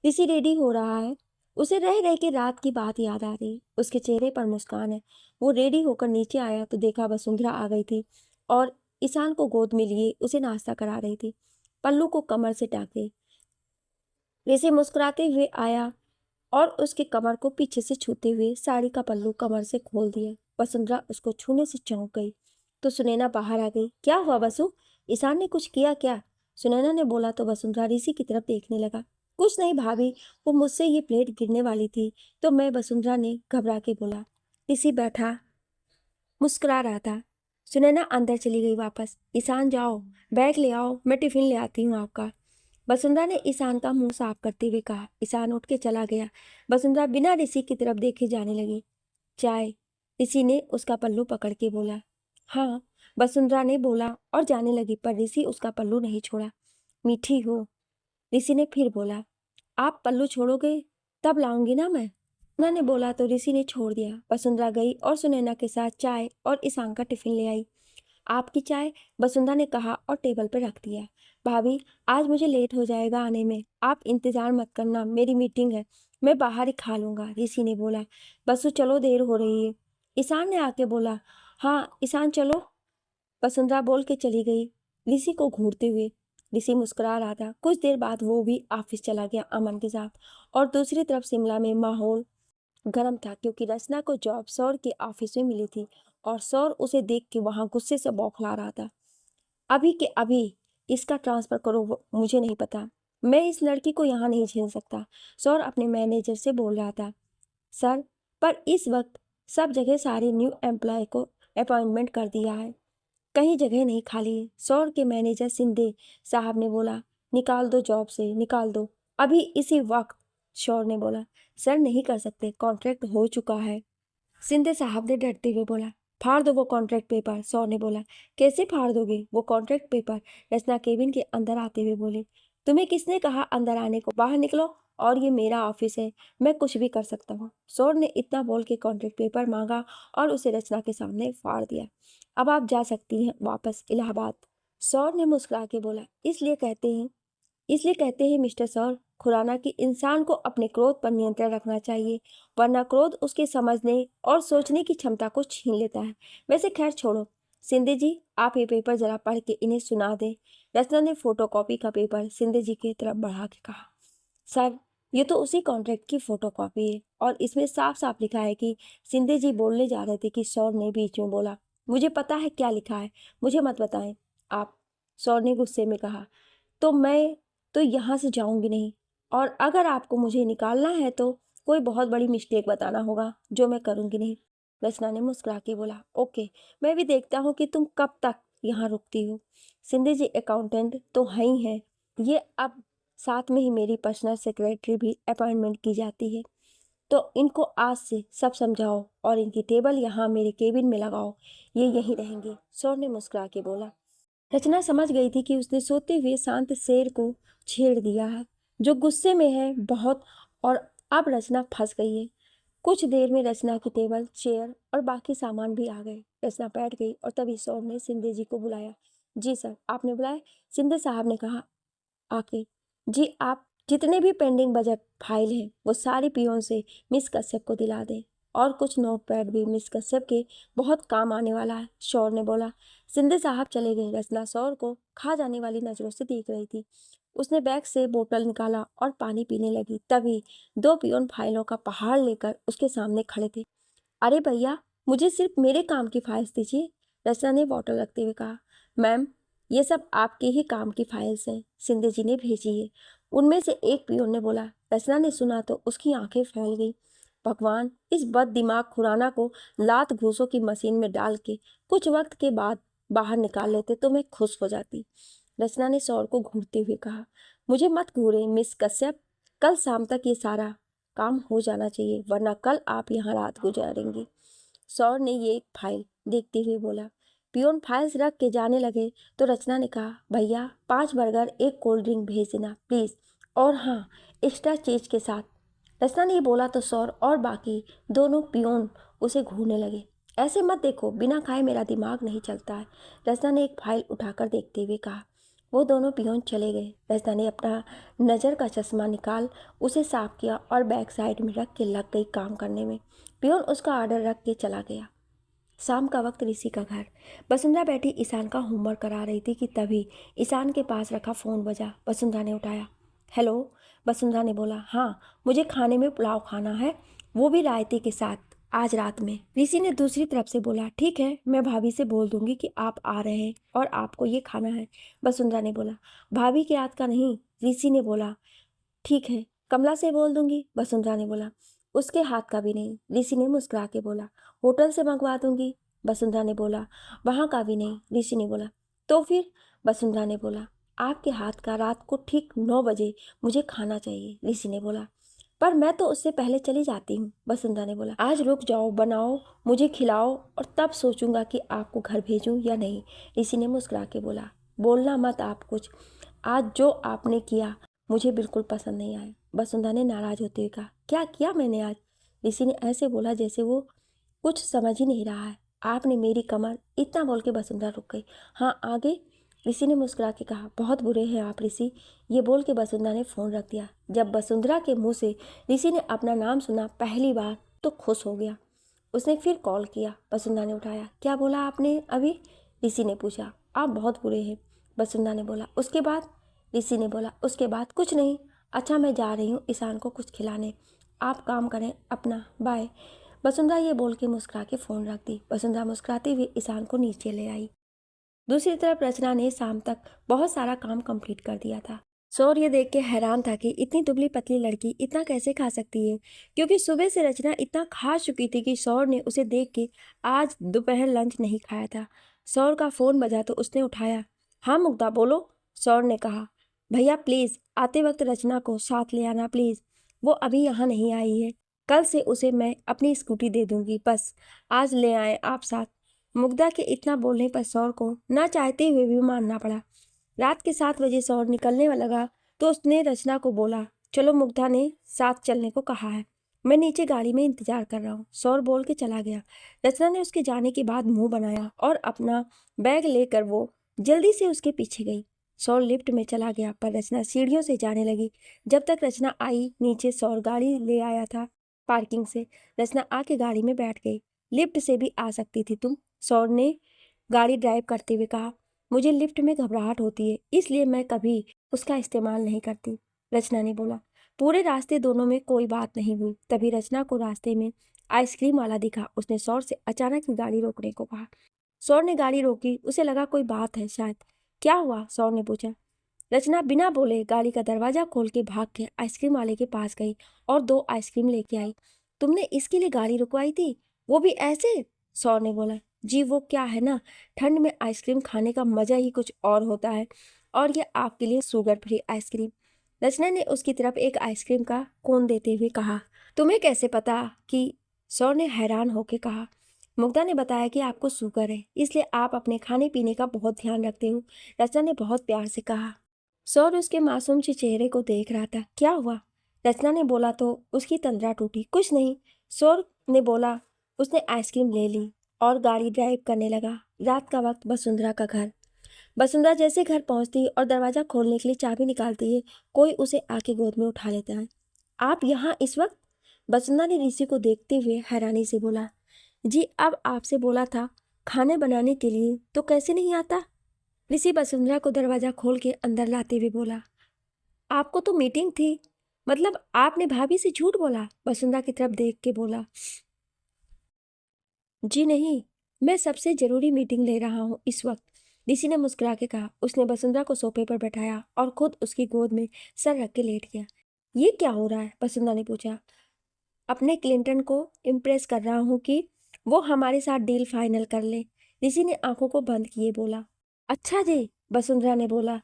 ऋषि रेडी हो रहा है। उसे रह रह के रात की बात याद आ रही। उसके चेहरे पर मुस्कान है। वो रेडी होकर नीचे आया तो देखा वसुंधरा आ गई थी और ईशान को गोद में लिए उसे नाश्ता करा रही थी, पल्लू को कमर से टाके। ऋषि मुस्कुराते हुए आया और उसके कमर को पीछे से छूते हुए साड़ी का पल्लू कमर से खोल दिया। वसुंधरा उसको छूने से चौंक गई तो सुनैना बाहर आ गई। क्या हुआ वसु, ईशान ने कुछ किया क्या? सुनैना ने बोला तो वसुंधरा ऋषि की तरफ देखने लगा। कुछ नहीं भाभी, वो मुझसे ये प्लेट गिरने वाली थी तो मैं, वसुंधरा ने घबरा के बोला। ऋषि बैठा मुस्कुरा रहा था। सुनैना अंदर चली गई वापस। ईशान जाओ, बैग ले आओ, मैं टिफिन ले आती हूँ आपका। वसुंधरा ने ईशान का मुंह साफ करते हुए कहा। ईशान उठ के चला गया। वसुंधरा बिना ऋषि की तरफ देखे जाने लगी। चाय, ऋषि ने उसका पल्लू पकड़ के बोला। हाँ, वसुंधरा ने बोला और जाने लगी पर ऋषि उसका पल्लू नहीं छोड़ा। मीठी हो, ऋषि ने फिर बोला। आप पल्लू छोड़ोगे तब लाऊंगी ना मैं, सुनैना ने बोला तो ऋषि ने छोड़ दिया। वसुंधरा गई और सुनैना के साथ चाय और ईशान का टिफिन ले आई। आपकी चाय, वसुंधरा ने कहा और टेबल पर रख दिया। भाभी, आज मुझे लेट हो जाएगा आने में, आप इंतजार मत करना, मेरी मीटिंग है, मैं बाहर ही खा लूंगा, ऋषि ने बोला। बसु चलो, देर हो रही है, ईशान ने आके बोला। हाँ ईशान चलो, वसुंधरा बोल के चली गई ऋषि को घूरते हुए। ऋषि मुस्कुरा रहा था। कुछ देर बाद वो भी ऑफिस चला गया अमन के साथ। और दूसरी तरफ शिमला में माहौल गर्म था क्योंकि रचना को जॉब सौर के ऑफिस में मिली थी और सौर उसे देख के वहां गुस्से से बौखला रहा था। अभी के अभी इसका ट्रांसफर करो, मुझे नहीं पता, मैं इस लड़की को यहाँ नहीं झेल सकता, सौर अपने मैनेजर से बोल रहा था। सर, पर इस वक्त सब जगह सारे न्यू एम्प्लॉय को अपॉइंटमेंट कर दिया है, कहीं जगह नहीं खाली है, सौर के मैनेजर सिंधे साहब ने बोला। निकाल दो जॉब से, निकाल दो अभी इसी वक्त, शौर ने बोला। सर नहीं कर सकते, कॉन्ट्रैक्ट हो चुका है, सिंधे साहब ने डरते हुए बोला। फाड़ दो वो कॉन्ट्रैक्ट पेपर, सौर ने बोला। कैसे फाड़ दोगे वो कॉन्ट्रैक्ट पेपर, रचना केबिन के अंदर आते हुए बोले। तुम्हें किसने कहा अंदर आने को, बाहर निकलो, और ये मेरा ऑफिस है, मैं कुछ भी कर सकता हूँ। सौर ने इतना बोल के कॉन्ट्रैक्ट पेपर मांगा और उसे रचना के सामने फाड़ दिया। अब आप जा सकती हैं वापस इलाहाबाद, सौर ने मुस्कुरा के बोला। इसलिए कहते हैं मिस्टर सौर, खुराना की इंसान को अपने क्रोध पर नियंत्रण रखना चाहिए, वरना क्रोध उसके समझने और सोचने की क्षमता को छीन लेता है। वैसे खैर छोड़ो, सिंधे जी आप ये पेपर जरा पढ़ के इन्हें सुना दें। रचना ने फोटोकॉपी का पेपर सिंधे जी की तरफ बढ़ा के कहा। सर, ये तो उसी कॉन्ट्रैक्ट की फोटोकॉपी है और इसमें साफ साफ लिखा है कि, सिंधे जी बोलने जा रहे थे कि सौर ने बीच में बोला। मुझे पता है क्या लिखा है, मुझे मत बताएं आप, सौर ने गुस्से में कहा। तो मैं तो यहाँ से जाऊंगी नहीं, और अगर आपको मुझे निकालना है तो कोई बहुत बड़ी मिस्टेक बताना होगा जो मैं करूंगी नहीं, रचना ने मुस्कुरा के बोला। ओके, मैं भी देखता हूँ कि तुम कब तक यहाँ रुकती हो। सिंधे जी अकाउंटेंट तो है ही है, ये अब साथ में ही मेरी पर्सनल सेक्रेटरी भी अपॉइंटमेंट की जाती है, तो इनको आज से सब समझाओ और इनकी टेबल यहाँ मेरे केबिन में लगाओ, ये यहीं रहेंगे, सौर ने मुस्कुरा के बोला। रचना समझ गई थी कि उसने सोते हुए शांत शेर को छेड़ दिया है, जो गुस्से में है बहुत, और अब रचना फंस गई है। कुछ देर में रचना की टेबल, चेयर और बाकी सामान भी आ गए। रचना बैठ गई और तभी सौर ने सिंधे जी को बुलाया। जी सर, आपने बुलाया, सिंधे साहब ने कहा आके। जी, आप जितने भी पेंडिंग बजट फाइल हैं वो सारी पियोन से मिस कश्यप को दिला दें और कुछ नोटपैड भी मिस कश्यप के बहुत काम आने वाला है, शौर ने बोला। सिंधे साहब चले गए। रचना शौर को खा जाने वाली नजरों से देख रही थी। उसने बैग से बोतल निकाला और पानी पीने लगी। तभी दो पियोन फाइलों का पहाड़ लेकर उसके सामने खड़े थे। अरे भैया, मुझे सिर्फ मेरे काम की फाइल्स दीजिए, रचना ने बोतल रखते हुए कहा। मैम, ये सब आपके ही काम की फाइल्स हैं, सिंधे जी ने भेजी है, उनमें से एक पियोन ने बोला। रचना ने सुना तो उसकी आंखें फैल गई। भगवान, इस बद दिमाग खुराना को लात घूसों की मशीन में डाल के कुछ वक्त के बाद बाहर निकाल लेते तो मैं खुश हो जाती। रचना ने सौर को घूरते हुए कहा। मुझे मत घूरे मिस कश्यप, कल शाम तक ये सारा काम हो जाना चाहिए, वरना कल आप यहाँ रात गुजारेंगे। सौर ने ये एक फाइल देखते हुए बोला। पियोन फाइल्स रख के जाने लगे तो रचना ने कहा, भैया 5 बर्गर 1 कोल्ड ड्रिंक भेज देना प्लीज़, और हाँ, एक्स्ट्रा चीज के साथ। रचना ने ये बोला तो सौर और बाकी दोनों पियोन उसे घूरने लगे। ऐसे मत देखो, बिना खाए मेरा दिमाग नहीं चलता है, रचना ने एक फाइल उठाकर देखते हुए कहा। वो दोनों पियोन चले गए। रचना ने अपना नज़र का चश्मा निकाल उसे साफ किया और बैक साइड में रख के लग गई काम करने में। पियोन उसका ऑर्डर रख के चला गया। शाम का वक्त, ऋषि का घर। वसुंधरा बैठी ईशान का होमवर्क करा रही थी कि तभी ईशान के पास रखा फ़ोन बजा। वसुंधरा ने उठाया। हेलो, वसुंधरा ने बोला। हाँ, मुझे खाने में पुलाव खाना है, वो भी रायते के साथ, आज रात में। ऋषि ने दूसरी तरफ से बोला। ठीक है, मैं भाभी से बोल दूंगी कि आप आ रहे हैं और आपको ये खाना है, वसुंधरा ने बोला। भाभी के हाथ का नहीं, ऋषि ने बोला। ठीक है, कमला से बोल दूंगी, वसुंधरा ने बोला। उसके हाथ का भी नहीं, ऋषि ने मुस्कुरा के बोला। होटल से मंगवा दूंगी, वसुंधरा ने बोला। वहाँ का भी नहीं, ऋषि ने बोला। तो फिर, वसुंधरा ने बोला। आपके हाथ का रात को ठीक 9 बजे मुझे खाना चाहिए, ऋषि ने बोला। पर मैं तो उससे पहले चली जाती हूँ, वसुंधरा ने बोला। आज रुक जाओ, बनाओ, मुझे खिलाओ और तब सोचूंगा कि आपको घर भेजूं या नहीं, ऋषि ने मुस्कुरा के बोला। बोलना मत आप कुछ, आज जो आपने किया मुझे बिल्कुल पसंद नहीं आया, वसुंधरा ने नाराज होते हुए कहा। क्या किया मैंने आज, ऋषि ने ऐसे बोला जैसे वो कुछ समझ ही नहीं रहा है। आपने मेरी कमर, इतना बोल के वसुंधरा रुक गई। हाँ, आगे, ऋषि ने मुस्कुरा के कहा। बहुत बुरे हैं आप ऋषि, ये बोल के वसुंधरा ने फ़ोन रख दिया। जब वसुंधरा के मुंह से ऋषि ने अपना नाम सुना पहली बार तो खुश हो गया। उसने फिर कॉल किया। वसुंधरा ने उठाया। क्या बोला आपने अभी, ऋषि ने पूछा। आप बहुत बुरे हैं, वसुंधरा ने बोला। उसके बाद, ऋषि ने बोला। उसके बाद कुछ नहीं। अच्छा, मैं जा रही हूँ ईशान को कुछ खिलाने, आप काम करें अपना, बाय। वसुंधरा ये बोल के मुस्कुरा के फ़ोन रख दी। वसुंधरा मुस्कुराते हुए ईशान को नीचे ले आई। दूसरी तरफ रचना ने शाम तक बहुत सारा काम कंप्लीट कर दिया था। सौर ये देख के हैरान था कि इतनी दुबली पतली लड़की इतना कैसे खा सकती है, क्योंकि सुबह से रचना इतना खा चुकी थी कि सौर ने उसे देख के आज दोपहर लंच नहीं खाया था। सौर का फ़ोन बजा तो उसने उठाया। हाँ मुग्धा, बोलो, सौर ने कहा। भैया प्लीज़ आते वक्त रचना को साथ ले आना प्लीज़, वो अभी यहाँ नहीं आई है, कल से उसे मैं अपनी स्कूटी दे दूँगी, बस आज ले आए आप साथ। मुग्धा के इतना बोलने पर सौर को ना चाहते हुए भी मानना पड़ा। रात के 7 बजे सौर निकलने लगा तो उसने रचना को बोला। चलो, मुग्धा ने साथ चलने को कहा है, मैं नीचे गाड़ी में इंतजार कर रहा हूँ, सौर बोल के चला गया। रचना ने उसके जाने के बाद मुंह बनाया और अपना बैग लेकर वो जल्दी से उसके पीछे गई। सौर लिफ्ट में चला गया पर रचना सीढ़ियों से जाने लगी। जब तक रचना आई नीचे, सौर गाड़ी ले आया था पार्किंग से। रचना आके गाड़ी में बैठ गई। लिफ्ट से भी आ सकती थी तुम, सौर ने गाड़ी ड्राइव करते हुए कहा। मुझे लिफ्ट में घबराहट होती है, इसलिए मैं कभी उसका इस्तेमाल नहीं करती, रचना ने बोला। पूरे रास्ते दोनों में कोई बात नहीं हुई। तभी रचना को रास्ते में आइसक्रीम वाला दिखा। उसने सौर से अचानक ही गाड़ी रोकने को कहा। सौर ने गाड़ी रोकी, उसे लगा कोई बात है शायद। क्या हुआ, सौर ने पूछा। रचना बिना बोले गाड़ी का दरवाजा खोल के भाग के आइसक्रीम वाले के पास गई और 2 आइसक्रीम लेके आई। तुमने इसके लिए गाड़ी रुकवाई थी, वो भी ऐसे, सौर ने बोला। जी, वो क्या है ना, ठंड में आइसक्रीम खाने का मज़ा ही कुछ और होता है, और ये आपके लिए शुगर फ्री आइसक्रीम। रचना ने उसकी तरफ एक आइसक्रीम का कोन देते हुए कहा। तुम्हें कैसे पता कि, सौर ने हैरान होकर कहा। मुग्धा ने बताया कि आपको शुगर है, इसलिए आप अपने खाने पीने का बहुत ध्यान रखते हो, रचना ने बहुत प्यार से कहा। सौर उसके मासूम से चेहरे को देख रहा था। क्या हुआ, रचना ने बोला तो उसकी तंद्रा टूटी। कुछ नहीं, सौर ने बोला। उसने आइसक्रीम ले ली और गाड़ी ड्राइव करने लगा। रात का वक्त, वसुंधरा का घर। वसुंधरा जैसे घर पहुंचती और दरवाजा खोलने के लिए चाबी निकालती है, कोई उसे आके गोद में उठा लेता है। आप यहाँ इस वक्त, वसुंधरा ने ऋषि को देखते हुए हैरानी से बोला, जी अब आपसे बोला था खाने बनाने के लिए तो कैसे नहीं आता? ऋषि वसुंधरा को दरवाजा खोल के अंदर लाते हुए बोला, आपको तो मीटिंग थी, मतलब आपने भाभी से झूठ बोला? वसुंधरा की तरफ देख के बोला, जी नहीं, मैं सबसे जरूरी मीटिंग ले रहा हूँ इस वक्त, ऋषि ने मुस्कुरा के कहा। उसने वसुंधरा को सोफे पर बैठाया और खुद उसकी गोद में सर रख के लेट गया। ये क्या हो रहा है? वसुंधरा ने पूछा। अपने क्लिंटन को इम्प्रेस कर रहा हूँ कि वो हमारे साथ डील फाइनल कर ले, ऋषि ने आंखों को बंद किए बोला। अच्छा जी, वसुंधरा ने बोला।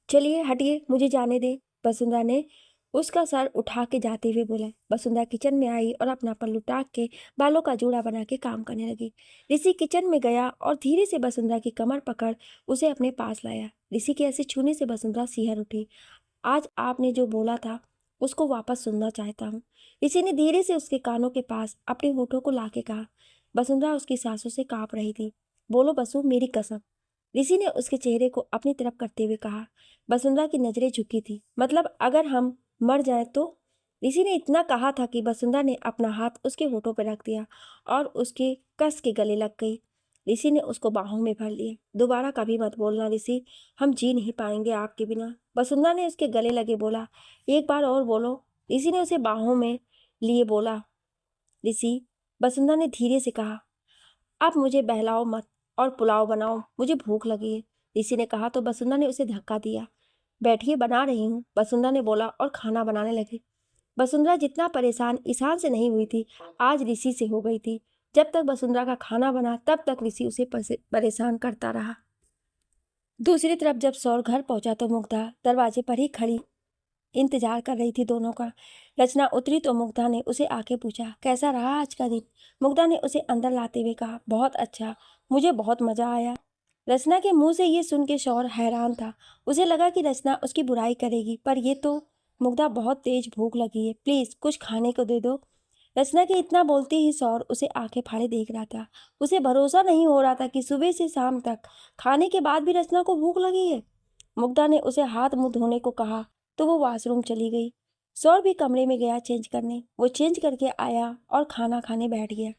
चलिए हटिए, मुझे जाने दे, वसुंधरा ने उसका सर उठा के जाते हुए बोला। वसुंधरा किचन में आई और अपना पल्लू टाक के बालों का जूड़ा बना के काम करने लगी। ऋषि किचन में गया और धीरे से वसुंधरा की कमर पकड़ उसे अपने पास लाया। ऋषि के ऐसे छूने से वसुंधरा सिहर उठी। आज आपने जो बोला था उसको वापस सुनना चाहता हूँ, ऋषि ने धीरे से उसके कानों के पास अपने होठों को ला के कहा। वसुंधरा उसकी सांसों से कांप रही थी। बोलो बसु, मेरी कसम, ऋषि ने उसके चेहरे को अपनी तरफ करते हुए कहा। वसुंधरा की नजरें झुकी थी। मतलब अगर हम मर जाए तो? ऋषि ने इतना कहा था कि वसुंधरा ने अपना हाथ उसके होठों पर रख दिया और उसके कस के गले लग गई। ऋषि ने उसको बाहों में भर लिया। दोबारा कभी मत बोलना ऋषि, हम जी नहीं पाएंगे आपके बिना, वसुंधरा ने उसके गले लगे बोला। एक बार और बोलो, ऋषि ने उसे बाहों में लिए बोला। ऋषि, वसुंधरा ने धीरे से कहा, आप मुझे बहलाओ मत और पुलाव बनाओ, मुझे भूख लगी है, ऋषि ने कहा तो वसुंधरा ने उसे धक्का दिया। बैठिए, बना रही हूँ, वसुंधरा ने बोला और खाना बनाने लगी। वसुंधरा जितना परेशान ईशान से नहीं हुई थी, आज ऋषि से हो गई थी। जब तक वसुंधरा का खाना बना तब तक ऋषि उसे परेशान करता रहा। दूसरी तरफ जब सौर घर पहुंचा तो मुग्धा दरवाजे पर ही खड़ी इंतजार कर रही थी दोनों का। रचना उतरी तो मुग्धा ने उसे आके पूछा, कैसा रहा आज का दिन? मुग्धा ने उसे अंदर लाते हुए कहा, बहुत अच्छा, मुझे बहुत मजा आया। रचना के मुंह से ये सुन के शौर हैरान था। उसे लगा कि रचना उसकी बुराई करेगी, पर ये तो मुग्धा, बहुत तेज भूख लगी है, प्लीज कुछ खाने को दे दो। रचना के इतना बोलते ही सौर उसे आंखें फाड़े देख रहा था। उसे भरोसा नहीं हो रहा था कि सुबह से शाम तक खाने के बाद भी रचना को भूख लगी है। मुग्धा ने उसे हाथ मुंह धोने को कहा तो वो वॉशरूम चली गई। सौर भी कमरे में गया चेंज करने। वो चेंज करके आया और खाना खाने बैठ गया।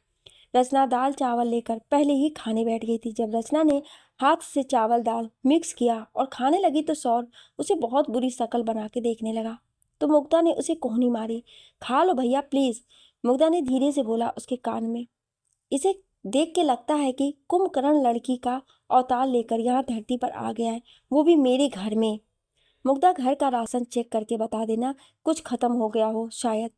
रचना दाल चावल लेकर पहले ही खाने बैठ गई थी। जब रचना ने हाथ से चावल दाल मिक्स किया और खाने लगी तो सौर उसे बहुत बुरी शक्ल बना के देखने लगा। तो मुग्धा ने उसे कोहनी मारी, खा लो भैया प्लीज, मुग्धा ने धीरे से बोला उसके कान में। इसे देख के लगता है कि कुंभकर्ण लड़की का अवतार लेकर यहाँ धरती पर आ गया है, वो भी मेरे घर में। मुग्धा, घर का राशन चेक करके बता देना, कुछ खत्म हो गया हो शायद,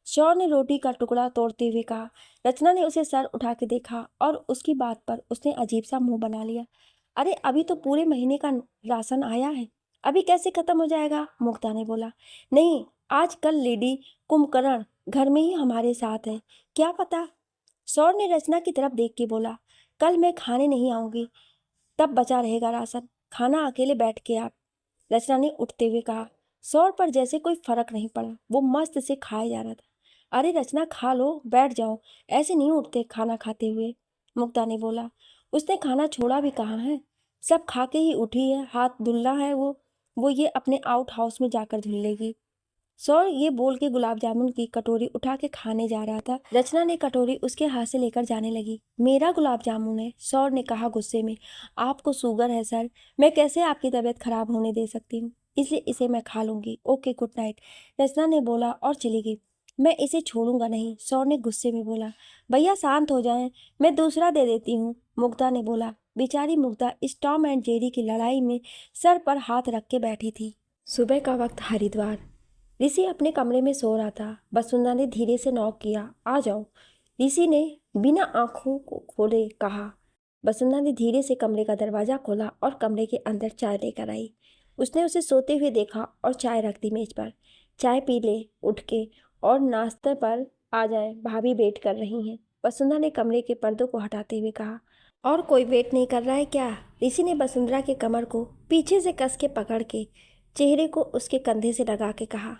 शौर ने रोटी का टुकड़ा तोड़ते हुए कहा। रचना ने उसे सर उठा के देखा और उसकी बात पर उसने अजीब सा मुंह बना लिया। अरे अभी तो पूरे महीने का राशन आया है, अभी कैसे खत्म हो जाएगा? मुग्धा ने बोला। नहीं, आज कल लेडी कुंभकर्ण घर में ही हमारे साथ है, क्या पता। शौर ने रचना की तरफ देख के बोला, कल मैं खाने नहीं आऊंगी, तब बचा रहेगा राशन, खाना अकेले बैठ के आप, रचना ने उठते हुए कहा। सौर पर जैसे कोई फर्क नहीं पड़ा, वो मस्त से खाया जा रहा था। अरे रचना खा लो, बैठ जाओ, ऐसे नहीं उठते खाना खाते हुए, मुग्धा ने बोला। उसने खाना छोड़ा भी कहाँ है, सब खा के ही उठी है, हाथ धुलना है वो ये अपने आउट हाउस में जाकर धुल लेगी। सौर ये बोल के गुलाब जामुन की कटोरी उठा के खाने जा रहा था। रचना ने कटोरी उसके हाथ से लेकर जाने लगी। मेरा गुलाब जामुन है, सौर ने कहा गुस्से में। आपको शुगर है सर, मैं कैसे आपकी तबीयत खराब होने दे सकती हूँ, इसलिए इसे मैं खा लूंगी। ओके गुड नाइट, रचना ने बोला और चली गई। मैं इसे छोड़ूंगा नहीं, सौर ने गुस्से में बोला। भैया शांत हो जाएं, मैं दूसरा दे देती हूँ, मुग्धा ने बोला। बेचारी मुग्धा इस टॉम एंड जेरी की लड़ाई में सर पर हाथ रख के बैठी थी। सुबह का वक्त, हरिद्वार। ऋषि अपने कमरे में सो रहा था। वसुंधरा ने धीरे से नॉक किया, आ जाओ, ऋषि ने बिना आंखों को खोले कहा। वसुंधरा ने धीरे से कमरे का दरवाजा खोला और कमरे के अंदर चाय लेकर आई। उसने उसे सोते हुए देखा और चाय रख दी मेज पर। चाय पी ले उठ के और नाश्ते पर आ जाए, भाभी वेट कर रही हैं, वसुंधरा ने कमरे के पर्दों को हटाते हुए कहा। और कोई वेट नहीं कर रहा है क्या? ऋषि ने वसुंधरा के कमर को पीछे से कस के पकड़ के चेहरे को उसके कंधे से लगा के कहा।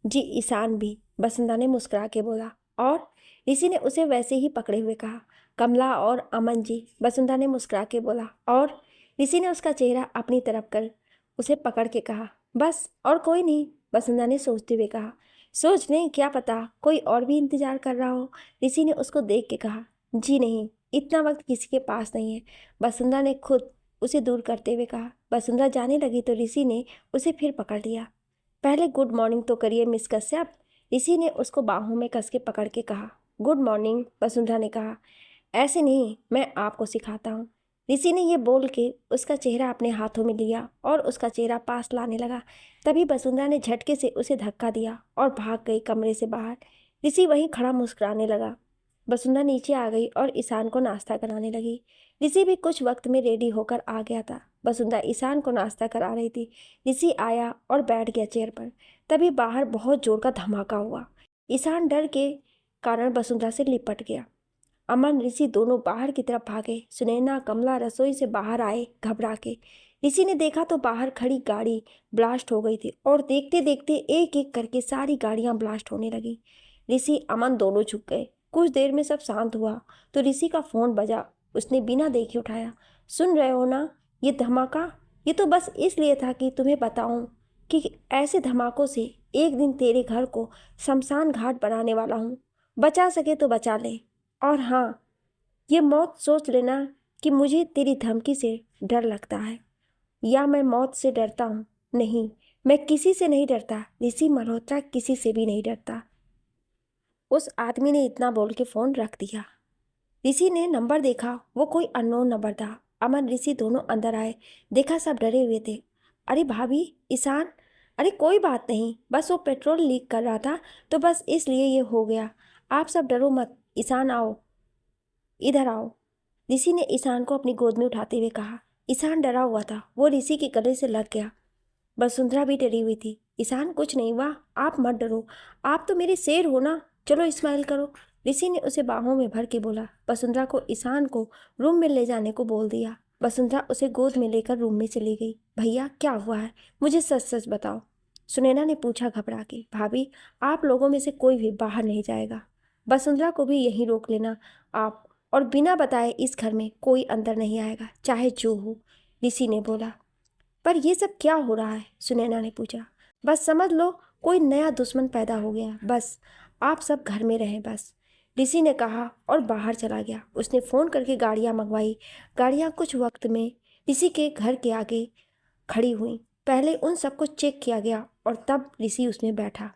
जी ईशान भी, वसुंधरा ने मुस्कुरा के बोला। और ऋषि ने उसे वैसे ही पकड़े हुए कहा। कमला और अमन जी, वसुंधरा ने मुस्कुरा के बोला। और ऋषि ने उसका चेहरा अपनी तरफ कर उसे पकड़ के कहा। बस और कोई नहीं, वसुंधरा ने सोचते हुए कहा। सोच लें, क्या पता कोई और भी इंतजार कर रहा हो। ऋषि ने उसको देख के कहा। जी नहीं, इतना वक्त किसी के पास नहीं है, वसुंधरा ने खुद उसे दूर करते हुए कहा। वसुंधरा जाने लगी तो ऋषि ने उसे फिर पकड़ लिया। पहले गुड मॉर्निंग तो करिए मिस कश्यप, ऋषि ने उसको बाहों में कस के पकड़ के कहा। गुड मॉर्निंग, वसुंधरा ने कहा। ऐसे नहीं, मैं आपको सिखाता हूँ। ऋषि ने ये बोल के उसका चेहरा अपने हाथों में लिया और उसका चेहरा पास लाने लगा। तभी वसुंधरा ने झटके से उसे धक्का दिया और भाग गई कमरे से बाहर। ऋषि वहीं खड़ा मुस्कुराने लगा। वसुंधरा नीचे आ गई और ईशान को नाश्ता कराने लगी। ऋषि भी कुछ वक्त में रेडी होकर आ गया था। वसुंधरा ईशान को नाश्ता करा रही थी। ऋषि आया और बैठ गया चेयर पर। तभी बाहर बहुत जोर का धमाका हुआ। ईशान डर के कारण वसुंधरा से लिपट गया। अमन ऋषि दोनों बाहर की तरफ भागे। सुनैना कमला रसोई से बाहर आए घबरा के। ऋषि ने देखा तो बाहर खड़ी गाड़ी ब्लास्ट हो गई थी और देखते देखते एक एक करके सारी गाड़ियां ब्लास्ट होने लगी। ऋषि अमन दोनों झुक गए। कुछ देर में सब शांत हुआ तो ऋषि का फोन बजा। उसने बिना देखे उठाया। सुन रहे हो ना ये धमाका? ये तो बस इसलिए था कि तुम्हें बताऊं कि ऐसे धमाकों से एक दिन तेरे घर को शमशान घाट बनाने वाला हूँ। बचा सके तो बचा ले। और हाँ, ये मौत सोच लेना कि मुझे तेरी धमकी से डर लगता है या मैं मौत से डरता हूँ। नहीं, मैं किसी से नहीं डरता। ऋषि मल्होत्रा किसी से भी नहीं डरता। उस आदमी ने इतना बोल के फ़ोन रख दिया। ऋषि ने नंबर देखा, वो कोई अननोन नंबर था। अमन ऋषि दोनों अंदर आए। देखा सब डरे हुए थे। अरे भाभी, ईशान। अरे कोई बात नहीं, बस वो पेट्रोल लीक कर रहा था तो बस इसलिए ये हो गया। आप सब डरो मत। ईशान आओ, इधर आओ। ऋषि ने ईशान को अपनी गोद में उठाते हुए कहा। ईशान डरा हुआ था, वो ऋषि के गले से लग गया। वसुंधरा भी डरी हुई थी। ईशान कुछ नहीं हुआ, आप मत डरो, आप तो मेरे शेर हो ना, चलो स्माइल करो। ऋषि ने उसे बाहों में भर के बोला। वसुंधरा को ईशान को रूम में ले जाने को बोल दिया। वसुंधरा उसे गोद में लेकर रूम में चली गई। भैया क्या हुआ है, मुझे सच सच बताओ, सुनैना ने पूछा घबरा के। भाभी, आप लोगों में से कोई भी बाहर नहीं जाएगा। वसुंधरा को भी यहीं रोक लेना आप, और बिना बताए इस घर में कोई अंदर नहीं आएगा, चाहे जो हो, ऋषि ने बोला। पर ये सब क्या हो रहा है, सुनैना ने पूछा। बस समझ लो कोई नया दुश्मन पैदा हो गया, बस आप सब घर में रहें बस, ऋषि ने कहा और बाहर चला गया। उसने फ़ोन करके गाड़ियाँ मंगवाई। गाड़ियाँ कुछ वक्त में ऋषि के घर के आगे खड़ी हुई। पहले उन सबको चेक किया गया और तब ऋषि उसमें बैठा।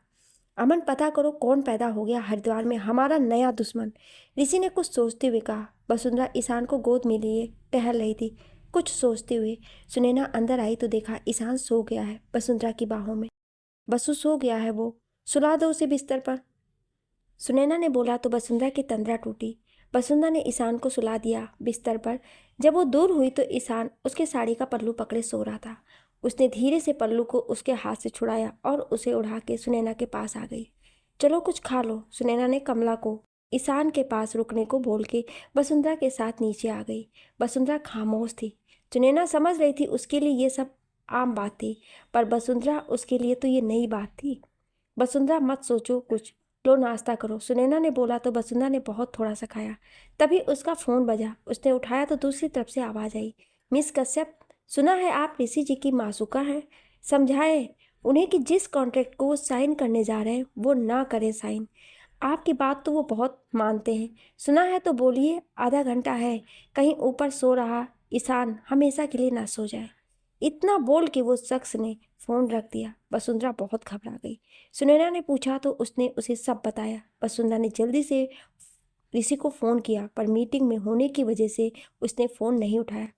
अमन, पता करो कौन पैदा हो गया हरिद्वार में, हमारा नया दुश्मन, ऋषि ने कुछ सोचते हुए कहा। वसुंधरा ईशान को गोद में लिए टहल रही थी। कुछ सोचते हुए सुनैना अंदर आई तो देखा ईशान सो गया है वसुंधरा की बाहों में। बसु सो गया है, वो सुला दो उसे बिस्तर पर, सुनैना ने बोला तो वसुंधरा की तंद्रा टूटी। वसुंधरा ने ईशान को सुला दिया बिस्तर पर। जब वो दूर हुई तो ईशान उसके साड़ी का पल्लू पकड़े सो रहा था। उसने धीरे से पल्लू को उसके हाथ से छुड़ाया और उसे उठा के सुनैना के पास आ गई। चलो कुछ खा लो, सुनैना ने कमला को ईशान के पास रुकने को बोल के वसुंधरा के साथ नीचे आ गई। वसुंधरा खामोश थी। सुनैना समझ रही थी उसके लिए ये सब आम बात थी, पर वसुंधरा उसके लिए तो ये नई बात थी। वसुंधरा मत सोचो कुछ, लो नाश्ता करो, सुनैना ने बोला तो वसुंधरा ने बहुत थोड़ा सा खाया। तभी उसका फ़ोन बजा। उसने उठाया तो दूसरी तरफ से आवाज़ आई। मिस कश्यप, सुना है आप ऋषि जी की मासूका हैं, समझाए उन्हें कि जिस कॉन्ट्रैक्ट को वो साइन करने जा रहे हैं वो ना करें साइन। आपकी बात तो वो बहुत मानते हैं। सुना है तो बोलिए, आधा घंटा है, कहीं ऊपर सो रहा ईशान हमेशा के लिए ना सो जाए। इतना बोल के वो शख्स ने फ़ोन रख दिया। वसुंधरा बहुत घबरा गई। सुनैना ने पूछा तो उसने उसे सब बताया। वसुंधरा ने जल्दी से ऋषि को फ़ोन किया पर मीटिंग में होने की वजह से उसने फ़ोन नहीं उठाया।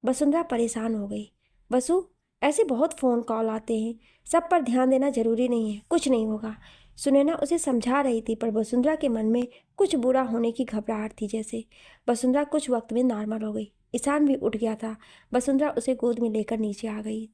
वसुंधरा परेशान हो गई। वसु, ऐसे बहुत फ़ोन कॉल आते हैं, सब पर ध्यान देना ज़रूरी नहीं है, कुछ नहीं होगा। सुनैना उसे समझा रही थी पर वसुंधरा के मन में कुछ बुरा होने की घबराहट थी जैसे। वसुंधरा कुछ वक्त में नॉर्मल हो गई। ईशान भी उठ गया था। वसुंधरा उसे गोद में लेकर नीचे आ गई।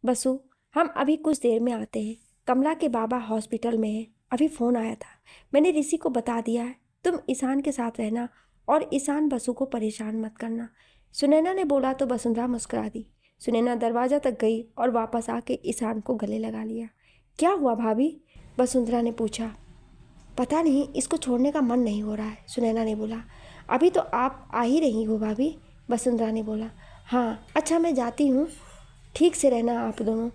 बसु, हम अभी कुछ देर में आते हैं, कमला के बाबा हॉस्पिटल में हैं, अभी फ़ोन आया था, मैंने ऋषि को बता दिया है, तुम ईशान के साथ रहना और ईशान बसु को परेशान मत करना, सुनैना ने बोला तो वसुंधरा मुस्कुरा दी। सुनैना दरवाज़ा तक गई और वापस आके ईशान को गले लगा लिया। क्या हुआ भाभी, वसुंधरा ने पूछा। पता नहीं, इसको छोड़ने का मन नहीं हो रहा है, सुनैना ने बोला। अभी तो आप आ ही रही हो भाभी, वसुंधरा ने बोला। हाँ अच्छा, मैं जाती हूँ, ठीक से रहना आप दोनों।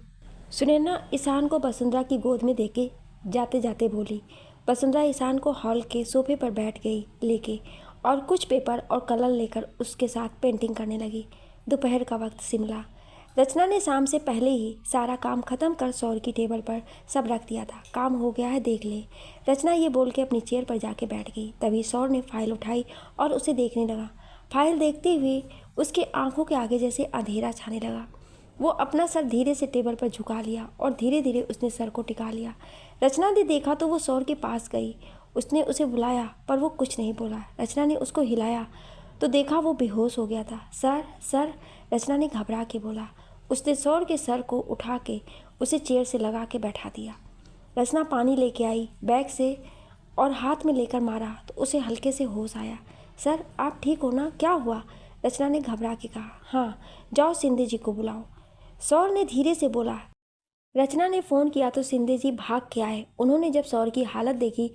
सुनैना ईशान को वसुंधरा की गोद में देके जाते जाते बोली। वसुंधरा ईशान को हॉल के सोफे पर बैठ गई लेके और कुछ पेपर और कलर लेकर उसके साथ पेंटिंग करने लगी। दोपहर का वक्त शिमला। रचना ने शाम से पहले ही सारा काम खत्म कर सौर की टेबल पर सब रख दिया था। काम हो गया है, देख ले। रचना ये बोल के अपनी चेयर पर जाके बैठ गई। तभी सौर ने फाइल उठाई और उसे देखने लगा। फाइल देखते हुए उसके आंखों के आगे जैसे अंधेरा छाने लगा। वो अपना सर धीरे से टेबल पर झुका लिया और धीरे धीरे उसने सर को टिका लिया। रचना ने देखा तो वो सौर के पास गई। उसने उसे बुलाया पर वो कुछ नहीं बोला। रचना ने उसको हिलाया तो देखा वो बेहोश हो गया था। सर सर, रचना ने घबरा के बोला। उसने सौर के सर को उठा के उसे चेयर से लगा के बैठा दिया। रचना पानी लेके आई बैग से और हाथ में लेकर मारा तो उसे हल्के से होश आया। सर आप ठीक हो ना, क्या हुआ? रचना ने घबरा के कहा। हाँ, जाओ सिंधे जी को बुलाओ, सौर ने धीरे से बोला। रचना ने फ़ोन किया तो सिंधे जी भाग के आए। उन्होंने जब सौर की हालत देखी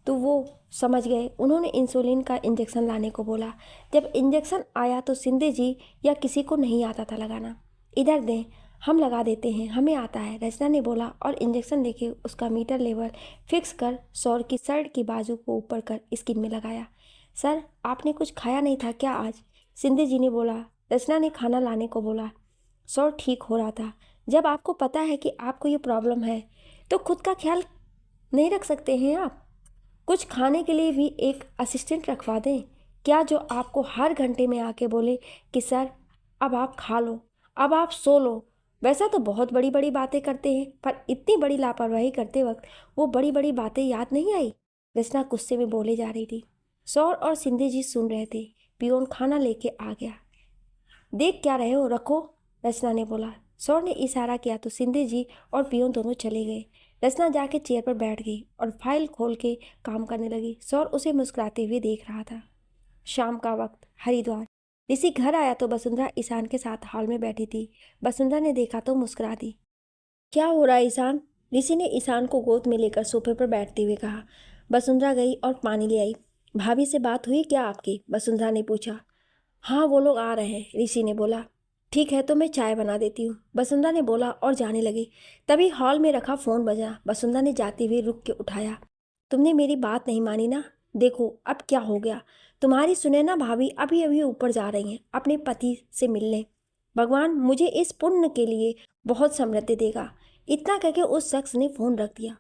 तो वो समझ गए। उन्होंने इंसुलिन का इंजेक्शन लाने को बोला। जब इंजेक्शन आया तो सिंधे जी या किसी को नहीं आता था लगाना। इधर दें, हम लगा देते हैं, हमें आता है, रचना ने बोला और इंजेक्शन लेके उसका मीटर लेवल फिक्स कर सौर की शर्ट की बाजू को ऊपर कर स्किन में लगाया। सर आपने कुछ खाया नहीं था क्या आज? सिंधे जी ने बोला। रचना ने खाना लाने को बोला। सौर ठीक हो रहा था। जब आपको पता है कि आपको ये प्रॉब्लम है तो खुद का ख्याल नहीं रख सकते हैं आप? कुछ खाने के लिए भी एक असिस्टेंट रखवा दें क्या, जो आपको हर घंटे में आके बोले कि सर अब आप खा लो, अब आप सो लो। वैसा तो बहुत बड़ी बड़ी बातें करते हैं, पर इतनी बड़ी लापरवाही करते वक्त वो बड़ी बड़ी बातें याद नहीं आई। रचना गुस्से में बोले जा रही थी। सौर और सिंधे जी सुन रहे थे। पियोन खाना लेके आ गया। देख क्या रहे हो, रखो, रचना ने बोला। सौर ने इशारा किया तो सिंधे जी और पियोन दोनों चले गए। रचना जाके चेयर पर बैठ गई और फाइल खोल के काम करने लगी। सौर उसे मुस्कुराते हुए देख रहा था। शाम का वक्त, हरिद्वार। ऋषि घर आया तो वसुंधरा ईशान के साथ हॉल में बैठी थी। वसुंधरा ने देखा तो मुस्कुरा दी। क्या हो रहा है ईशान? ऋषि ने ईशान को गोद में लेकर सोफे पर बैठते हुए कहा। वसुंधरा गई और पानी ले आई। भाभी से बात हुई क्या आपकी? वसुंधरा ने पूछा। हाँ, वो लोग आ रहे हैं, ऋषि ने बोला। ठीक है तो मैं चाय बना देती हूँ, वसुंधरा ने बोला और जाने लगी। तभी हॉल में रखा फ़ोन बजा। वसुंधरा ने जाते हुए रुक के उठाया। तुमने मेरी बात नहीं मानी ना? देखो अब क्या हो गया। तुम्हारी सुनैना भाभी अभी अभी ऊपर जा रही हैं अपने पति से मिलने। भगवान मुझे इस पुण्य के लिए बहुत समृद्धि देगा। इतना कहकर उस शख्स ने फ़ोन रख दिया।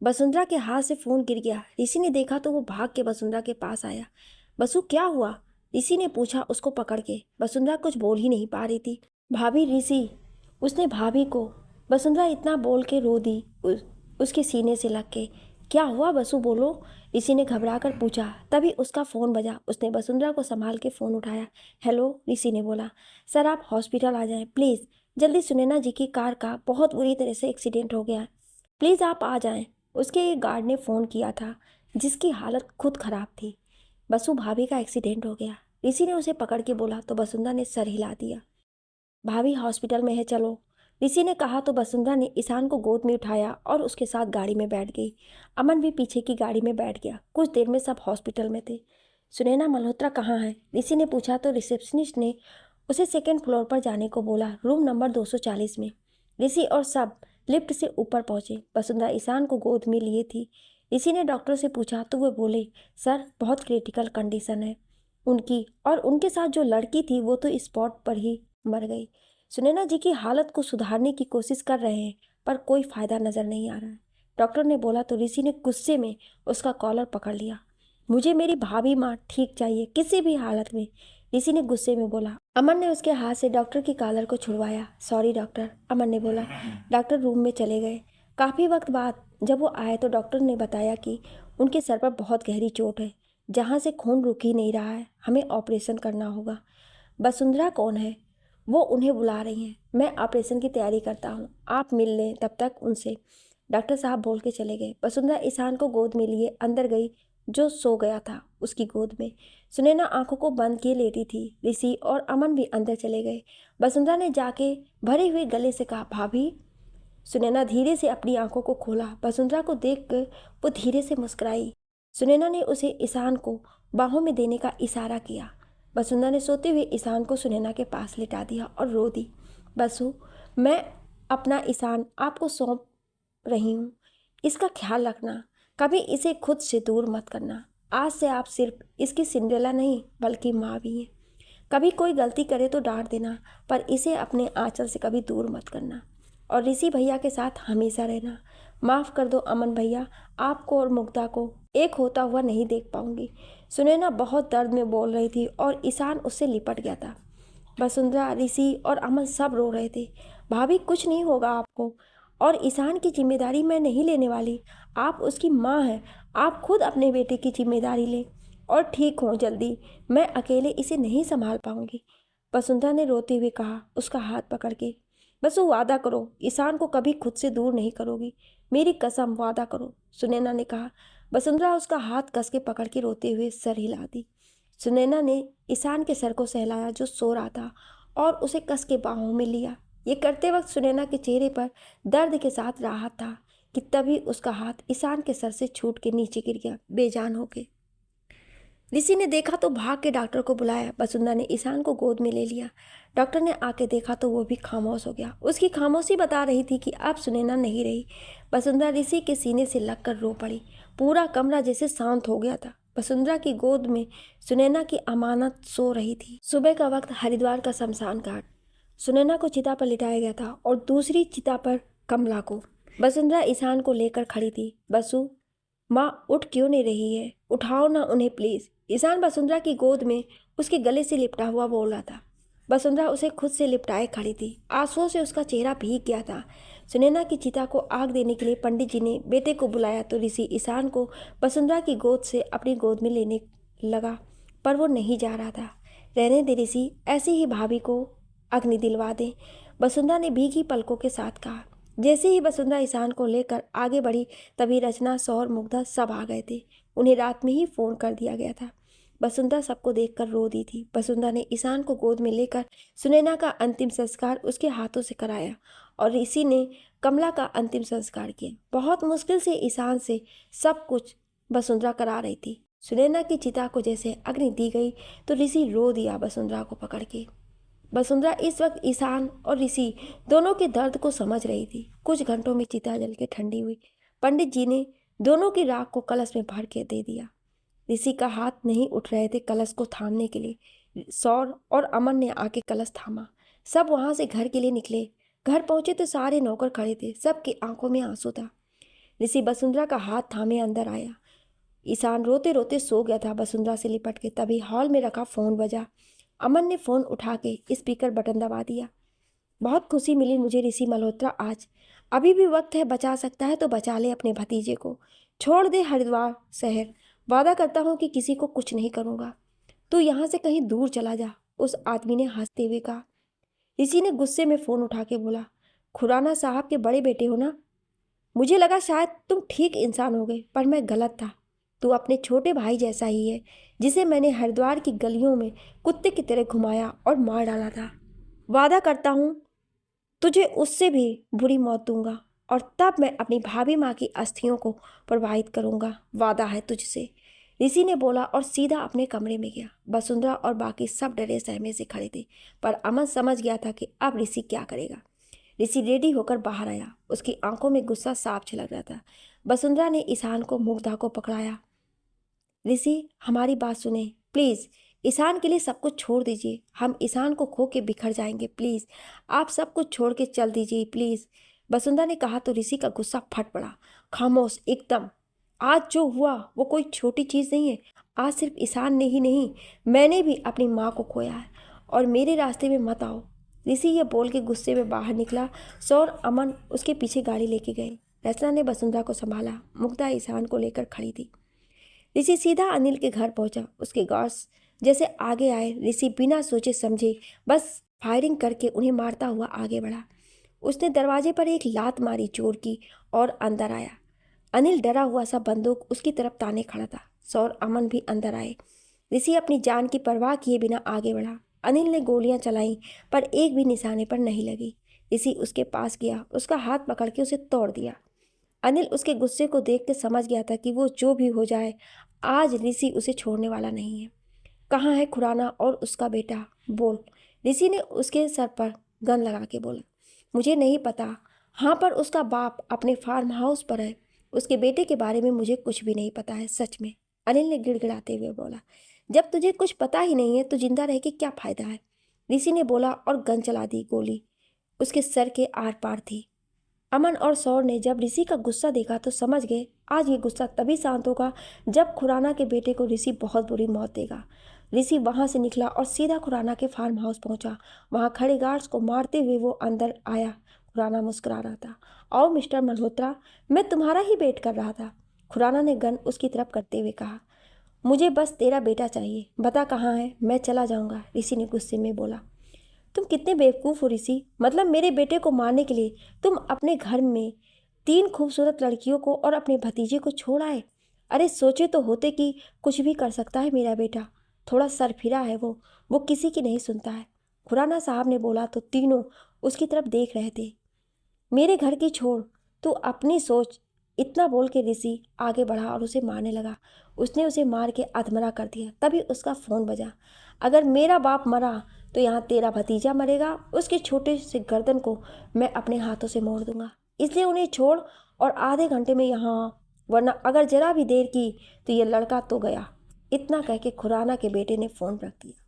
वसुंधरा के हाथ से फ़ोन गिर गया। ऋषि ने देखा तो वो भाग के वसुंधरा के पास आया। वसु क्या हुआ? ऋषि ने पूछा उसको पकड़ के। वसुंधरा कुछ बोल ही नहीं पा रही थी। भाभी ऋषि, उसने भाभी को वसुंधरा इतना बोल के रो दी उसके सीने से लग के। क्या हुआ वसु, बोलो, ऋषि ने घबरा कर पूछा। तभी उसका फ़ोन बजा। उसने वसुंधरा को संभाल के फ़ोन उठाया। हेलो, ऋषि ने बोला। सर आप हॉस्पिटल आ जाएं प्लीज़, जल्दी। सुनैना जी की कार का बहुत बुरी तरह से एक्सीडेंट हो गया है, प्लीज़ आप आ जाएं। उसके एक गार्ड ने फ़ोन किया था जिसकी हालत खुद ख़राब थी। वसु भाभी का एक्सीडेंट हो गया। ऋषि ने उसे पकड़ के बोला तो वसुंधरा ने सर हिला दिया। भाभी हॉस्पिटल में है, चलो, ऋषि ने कहा तो वसुंधरा ने ईशान को गोद में उठाया और उसके साथ गाड़ी में बैठ गई। अमन भी पीछे की गाड़ी में बैठ गया। कुछ देर में सब हॉस्पिटल में थे। सुनैना मल्होत्रा कहाँ है? ऋषि ने पूछा तो रिसेप्शनिस्ट ने उसे सेकेंड फ्लोर पर जाने को बोला, रूम नंबर 240 में। ऋषि और सब लिफ्ट से ऊपर पहुंचे। वसुंधरा ईशान को गोद में लिए थी। ऋषि ने डॉक्टर से पूछा तो वे बोले, सर बहुत क्रिटिकल कंडीशन है उनकी, और उनके साथ जो लड़की थी वो तो स्पॉट पर ही मर गई। सुनैना जी की हालत को सुधारने की कोशिश कर रहे हैं पर कोई फ़ायदा नज़र नहीं आ रहा है, डॉक्टर ने बोला तो ऋषि ने गुस्से में उसका कॉलर पकड़ लिया। मुझे मेरी भाभी माँ ठीक चाहिए किसी भी हालत में, ऋषि ने गुस्से में बोला। अमन ने उसके हाथ से डॉक्टर की कॉलर को छुड़वाया। सॉरी डॉक्टर, अमन ने बोला। डॉक्टर रूम में चले गए। काफ़ी वक्त बाद जब वो आए तो डॉक्टर ने बताया कि उनके सर पर बहुत गहरी चोट है, जहाँ से खून रुक ही नहीं रहा है, हमें ऑपरेशन करना होगा। वसुंधरा कौन है? वो उन्हें बुला रही हैं। मैं ऑपरेशन की तैयारी करता हूँ, आप मिल लें तब तक उनसे, डॉक्टर साहब बोल के चले गए। वसुंधरा ईशान को गोद में लिए अंदर गई जो सो गया था उसकी गोद में। सुनैना आंखों को बंद किए लेटी थी। ऋषि और अमन भी अंदर चले गए। वसुंधरा ने जाके भरे हुए गले से कहा, भाभी। सुनैना धीरे से अपनी आंखों को खोला। वसुंधरा को देख कर वो धीरे से मुस्कुराई। सुनैना ने उसे ईशान को बाहों में देने का इशारा किया। वसुंधरा ने सोते हुए ईशान को सुनैना के पास लिटा दिया और रो दी। बसु, मैं अपना ईशान आपको सौंप रही हूँ। इसका ख्याल रखना, कभी इसे खुद से दूर मत करना। आज से आप सिर्फ इसकी सिंड्रेला नहीं बल्कि माँ भी हैं। कभी कोई गलती करे तो डांट देना, पर इसे अपने आंचल से कभी दूर मत करना। और ऋषि भैया के साथ हमेशा रहना। माफ़ कर दो अमन भैया, आपको और मुग्धा को एक होता हुआ नहीं देख पाऊंगी। सुनैना बहुत दर्द में बोल रही थी और ईशान उससे लिपट गया था। वसुंधरा, ऋषि और अमन सब रो रहे थे। भाभी, कुछ नहीं होगा आपको, और ईशान की जिम्मेदारी मैं नहीं लेने वाली। आप उसकी माँ हैं, आप खुद अपने बेटे की जिम्मेदारी लें और ठीक हो जल्दी। मैं अकेले इसे नहीं संभाल पाऊंगी। वसुंधरा ने रोते हुए कहा, उसका हाथ पकड़ के। बस वो वादा करो, ईशान को कभी खुद से दूर नहीं करोगी। मेरी कसम, वादा करो, सुनैना ने कहा। वसुंधरा उसका हाथ कस के पकड़ के रोते हुए सर हिला दी। सुनैना ने ईशान के सर को सहलाया जो सो रहा था और उसे कस के बाहों में लिया। ये करते वक्त सुनैना के चेहरे पर दर्द के साथ राहत था कि तभी उसका हाथ ईशान के सर से छूट के नीचे गिर गया, बेजान होके। ऋषि ने देखा तो भाग के डॉक्टर को बुलाया। वसुंधरा ने ईशान को गोद में ले लिया। डॉक्टर ने आके देखा तो वो भी खामोश हो गया। उसकी खामोशी बता रही थी कि अब सुनैना नहीं रही। वसुंधरा ऋषि के सीने से लगकर रो पड़ी। पूरा कमरा जैसे शांत हो गया था। वसुंधरा की गोद में सुनैना की अमानत सो रही थी। सुबह का वक्त, हरिद्वार का शमशान घाट। सुनैना को चिता पर लिटाया गया था और दूसरी चिता पर कमला को। वसुंधरा ईशान को लेकर खड़ी थी। बसु, माँ उठ क्यों नहीं रही है? उठाओ ना उन्हें प्लीज। ईशान वसुंधरा की गोद में उसके गले से लिपटा हुआ बोल रहा था। वसुंधरा उसे खुद से लिपटाए खड़ी थी। आंसुओं से उसका चेहरा भीग गया था। सुनैना की चिता को आग देने के लिए पंडित जी ने बेटे को बुलाया तो ऋषि ईशान को वसुंधरा की गोद से अपनी गोद में लेने लगा, पर वो नहीं जा रहा था। रहने दे ऋषि, ऐसी ही भाभी को अग्नि दिलवा दे, वसुंधरा ने भीगी पलकों के साथ कहा। जैसे ही वसुंधरा ईशान को लेकर आगे बढ़ी तभी रचना, सौर, मुग्धा सब आ गए थे। उन्हें रात में ही फ़ोन कर दिया गया था। वसुंधरा सबको देखकर रो दी थी। वसुंधरा ने ईशान को गोद में लेकर सुनैना का अंतिम संस्कार उसके हाथों से कराया और ऋषि ने कमला का अंतिम संस्कार किया। बहुत मुश्किल से ईशान से सब कुछ वसुंधरा करा रही थी। सुनैना की चिता को जैसे अग्नि दी गई तो ऋषि रो दिया वसुंधरा को पकड़ के। वसुंधरा इस वक्त ईशान और ऋषि दोनों के दर्द को समझ रही थी। कुछ घंटों में चिता जल के ठंडी हुई। पंडित जी ने दोनों की राख को कलश में भर के दे दिया। ऋषि का हाथ नहीं उठ रहे थे कलश को थामने के लिए। सौर और अमन ने आके कलश थामा। सब वहां से घर के लिए निकले। घर पहुंचे तो सारे नौकर खड़े थे। सबकी आंखों में आंसू था। ऋषि वसुंधरा का हाथ थामे अंदर आया। ईशान रोते रोते सो गया था वसुंधरा से लिपट के। तभी हॉल में रखा फोन बजा। अमन ने फ़ोन उठा के स्पीकर बटन दबा दिया। बहुत खुशी मिली मुझे ऋषि मल्होत्रा आज। अभी भी वक्त है, बचा सकता है तो बचा ले अपने भतीजे को। छोड़ दे हरिद्वार शहर। वादा करता हूँ कि किसी को कुछ नहीं करूँगा। तू यहाँ से कहीं दूर चला जा, उस आदमी ने हंसते हुए कहा। ऋषि ने गुस्से में फ़ोन उठा के बोला, खुराना साहब के बड़े बेटे हो ना? मुझे लगा शायद तुम ठीक इंसान हो गए, पर मैं गलत था। तू अपने छोटे भाई जैसा ही है जिसे मैंने हरिद्वार की गलियों में कुत्ते की तरह घुमाया और मार डाला था। वादा करता हूँ तुझे उससे भी बुरी मौत दूंगा और तब मैं अपनी भाभी माँ की अस्थियों को प्रवाहित करूंगा। वादा है तुझसे, ऋषि ने बोला और सीधा अपने कमरे में गया। वसुंधरा और बाकी सब डरे सहमे से खड़े थे, पर अमन समझ गया था कि अब ऋषि क्या करेगा। ऋषि रेडी होकर बाहर आया। उसकी आंखों में गुस्सा साफ झलक रहा था। वसुंधरा ने ईशान को, मुग्धा को पकड़ाया। ऋषि, हमारी बात सुने प्लीज़। ईशान के लिए सब कुछ छोड़ दीजिए। हम ईशान को खो के बिखर जाएंगे। प्लीज़ आप सब कुछ छोड़ के चल दीजिए प्लीज़। वसुंधरा ने कहा तो ऋषि का गुस्सा फट पड़ा। खामोश एकदम। आज जो हुआ वो कोई छोटी चीज़ नहीं है। आज सिर्फ ईशान ने ही नहीं, मैंने भी अपनी माँ को खोया है और मेरे रास्ते में मत आओ। ऋषि ये बोल के गुस्से में बाहर निकला। सौर, अमन उसके पीछे गाड़ी लेके गए। रचना ने वसुंधरा को संभाला। मुग्धा ईशान को लेकर खड़ी थी। ऋषि सीधा अनिल के घर पहुंचा। उसके गार्ड्स जैसे आगे आए। ऋषि बिना सोचे समझे बस फायरिंग करके उन्हें मारता हुआ आगे बढ़ा। उसने दरवाजे पर एक लात मारी जोर की और अंदर आया। अनिल डरा हुआ सा बंदूक उसकी तरफ ताने खड़ा था। सौर, अमन भी अंदर आए। ऋषि अपनी जान की परवाह किए बिना आगे बढ़ा। अनिल ने गोलियां चलाई पर एक भी निशाने पर नहीं लगी। ऋषि उसके पास गया, उसका हाथ पकड़ के उसे तोड़ दिया। अनिल उसके गुस्से को देख के समझ गया था कि वो जो भी हो जाए आज ऋषि उसे छोड़ने वाला नहीं है। कहाँ है खुराना और उसका बेटा? बोल। ऋषि ने उसके सर पर गन लगा के बोला। मुझे नहीं पता। हाँ, पर उसका बाप अपने फार्म हाउस पर है। उसके बेटे के बारे में मुझे कुछ भी नहीं पता है, सच में, अनिल ने गिड़गिड़ाते हुए बोला। जब तुझे कुछ पता ही नहीं है तो जिंदा रह के क्या फायदा है, ऋषि ने बोला और गन चला दी। गोली उसके सर के आर पार थी। अमन और सौर ने जब ऋषि का गुस्सा देखा तो समझ गए आज ये गुस्सा तभी शांत होगा जब खुराना के बेटे को ऋषि बहुत बुरी मौत देगा। ऋषि वहां से निकला और सीधा खुराना के फार्म हाउस पहुंचा। वहां खड़े गार्ड्स को मारते हुए वो अंदर आया। खुराना मुस्कुरा रहा था। आओ मिस्टर मल्होत्रा, मैं तुम्हारा ही वेट कर रहा था, खुराना ने गन उसकी तरफ करते हुए कहा। मुझे बस तेरा बेटा चाहिए, बता कहाँ है, मैं चला जाऊंगा, ऋषि ने गुस्से में बोला। तुम कितने बेवकूफ़ हो ऋषि, मतलब मेरे बेटे को मारने के लिए तुम अपने घर में 3 खूबसूरत लड़कियों को और अपने भतीजे को छोड़ आए। अरे सोचे तो होते कि कुछ भी कर सकता है मेरा बेटा, थोड़ा सरफिरा है वो किसी की नहीं सुनता है, खुराना साहब ने बोला तो तीनों उसकी तरफ देख रहे थे। मेरे घर की छोड़, तू अपनी सोच, इतना बोल के ऋषि आगे बढ़ा और उसे मारने लगा। उसने उसे मार के अधमरा कर दिया। तभी उसका फ़ोन बजा। अगर मेरा बाप मरा तो यहाँ तेरा भतीजा मरेगा, उसके छोटे से गर्दन को मैं अपने हाथों से मोड़ दूंगा, इसलिए उन्हें छोड़ और आधे घंटे में यहाँ आ, वरना अगर जरा भी देर की तो ये लड़का तो गया। इतना कह के खुराना के बेटे ने फ़ोन रख दिया।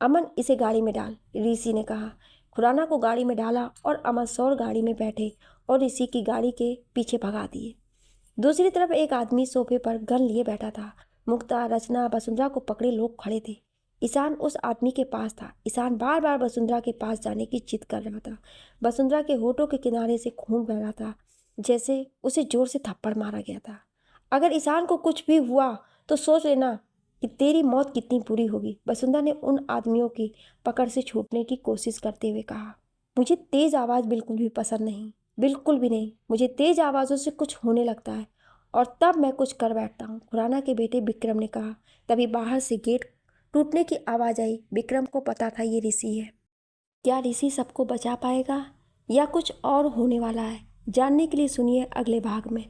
अमन इसे गाड़ी में डाल, ऋषि ने कहा। खुराना को गाड़ी में डाला और अमन सौर गाड़ी में बैठे और ऋषि की गाड़ी के पीछे भगा दिए। दूसरी तरफ एक आदमी सोफे पर गन लिए बैठा था। मुक्ता, रचना, वसुंधरा को पकड़े लोग खड़े थे। ईशान उस आदमी के पास था। ईशान बार बार वसुंधरा के पास जाने की जिद कर रहा था। वसुंधरा के होठों के किनारे से खून बह रहा था, जैसे उसे जोर से थप्पड़ मारा गया था। अगर ईशान को कुछ भी हुआ तो सोच लेना कि तेरी मौत कितनी बुरी होगी, वसुंधरा ने उन आदमियों की पकड़ से छूटने की कोशिश करते हुए कहा। मुझे तेज आवाज़ बिल्कुल भी पसंद नहीं, बिल्कुल भी नहीं। मुझे तेज आवाज़ों से कुछ होने लगता है और तब मैं कुछ कर बैठता हूँ, खुराना के बेटे विक्रम ने कहा। तभी बाहर से गेट टूटने की आवाज़ आई। विक्रम को पता था ये ऋषि है। क्या ऋषि सबको बचा पाएगा या कुछ और होने वाला है, जानने के लिए सुनिए अगले भाग में।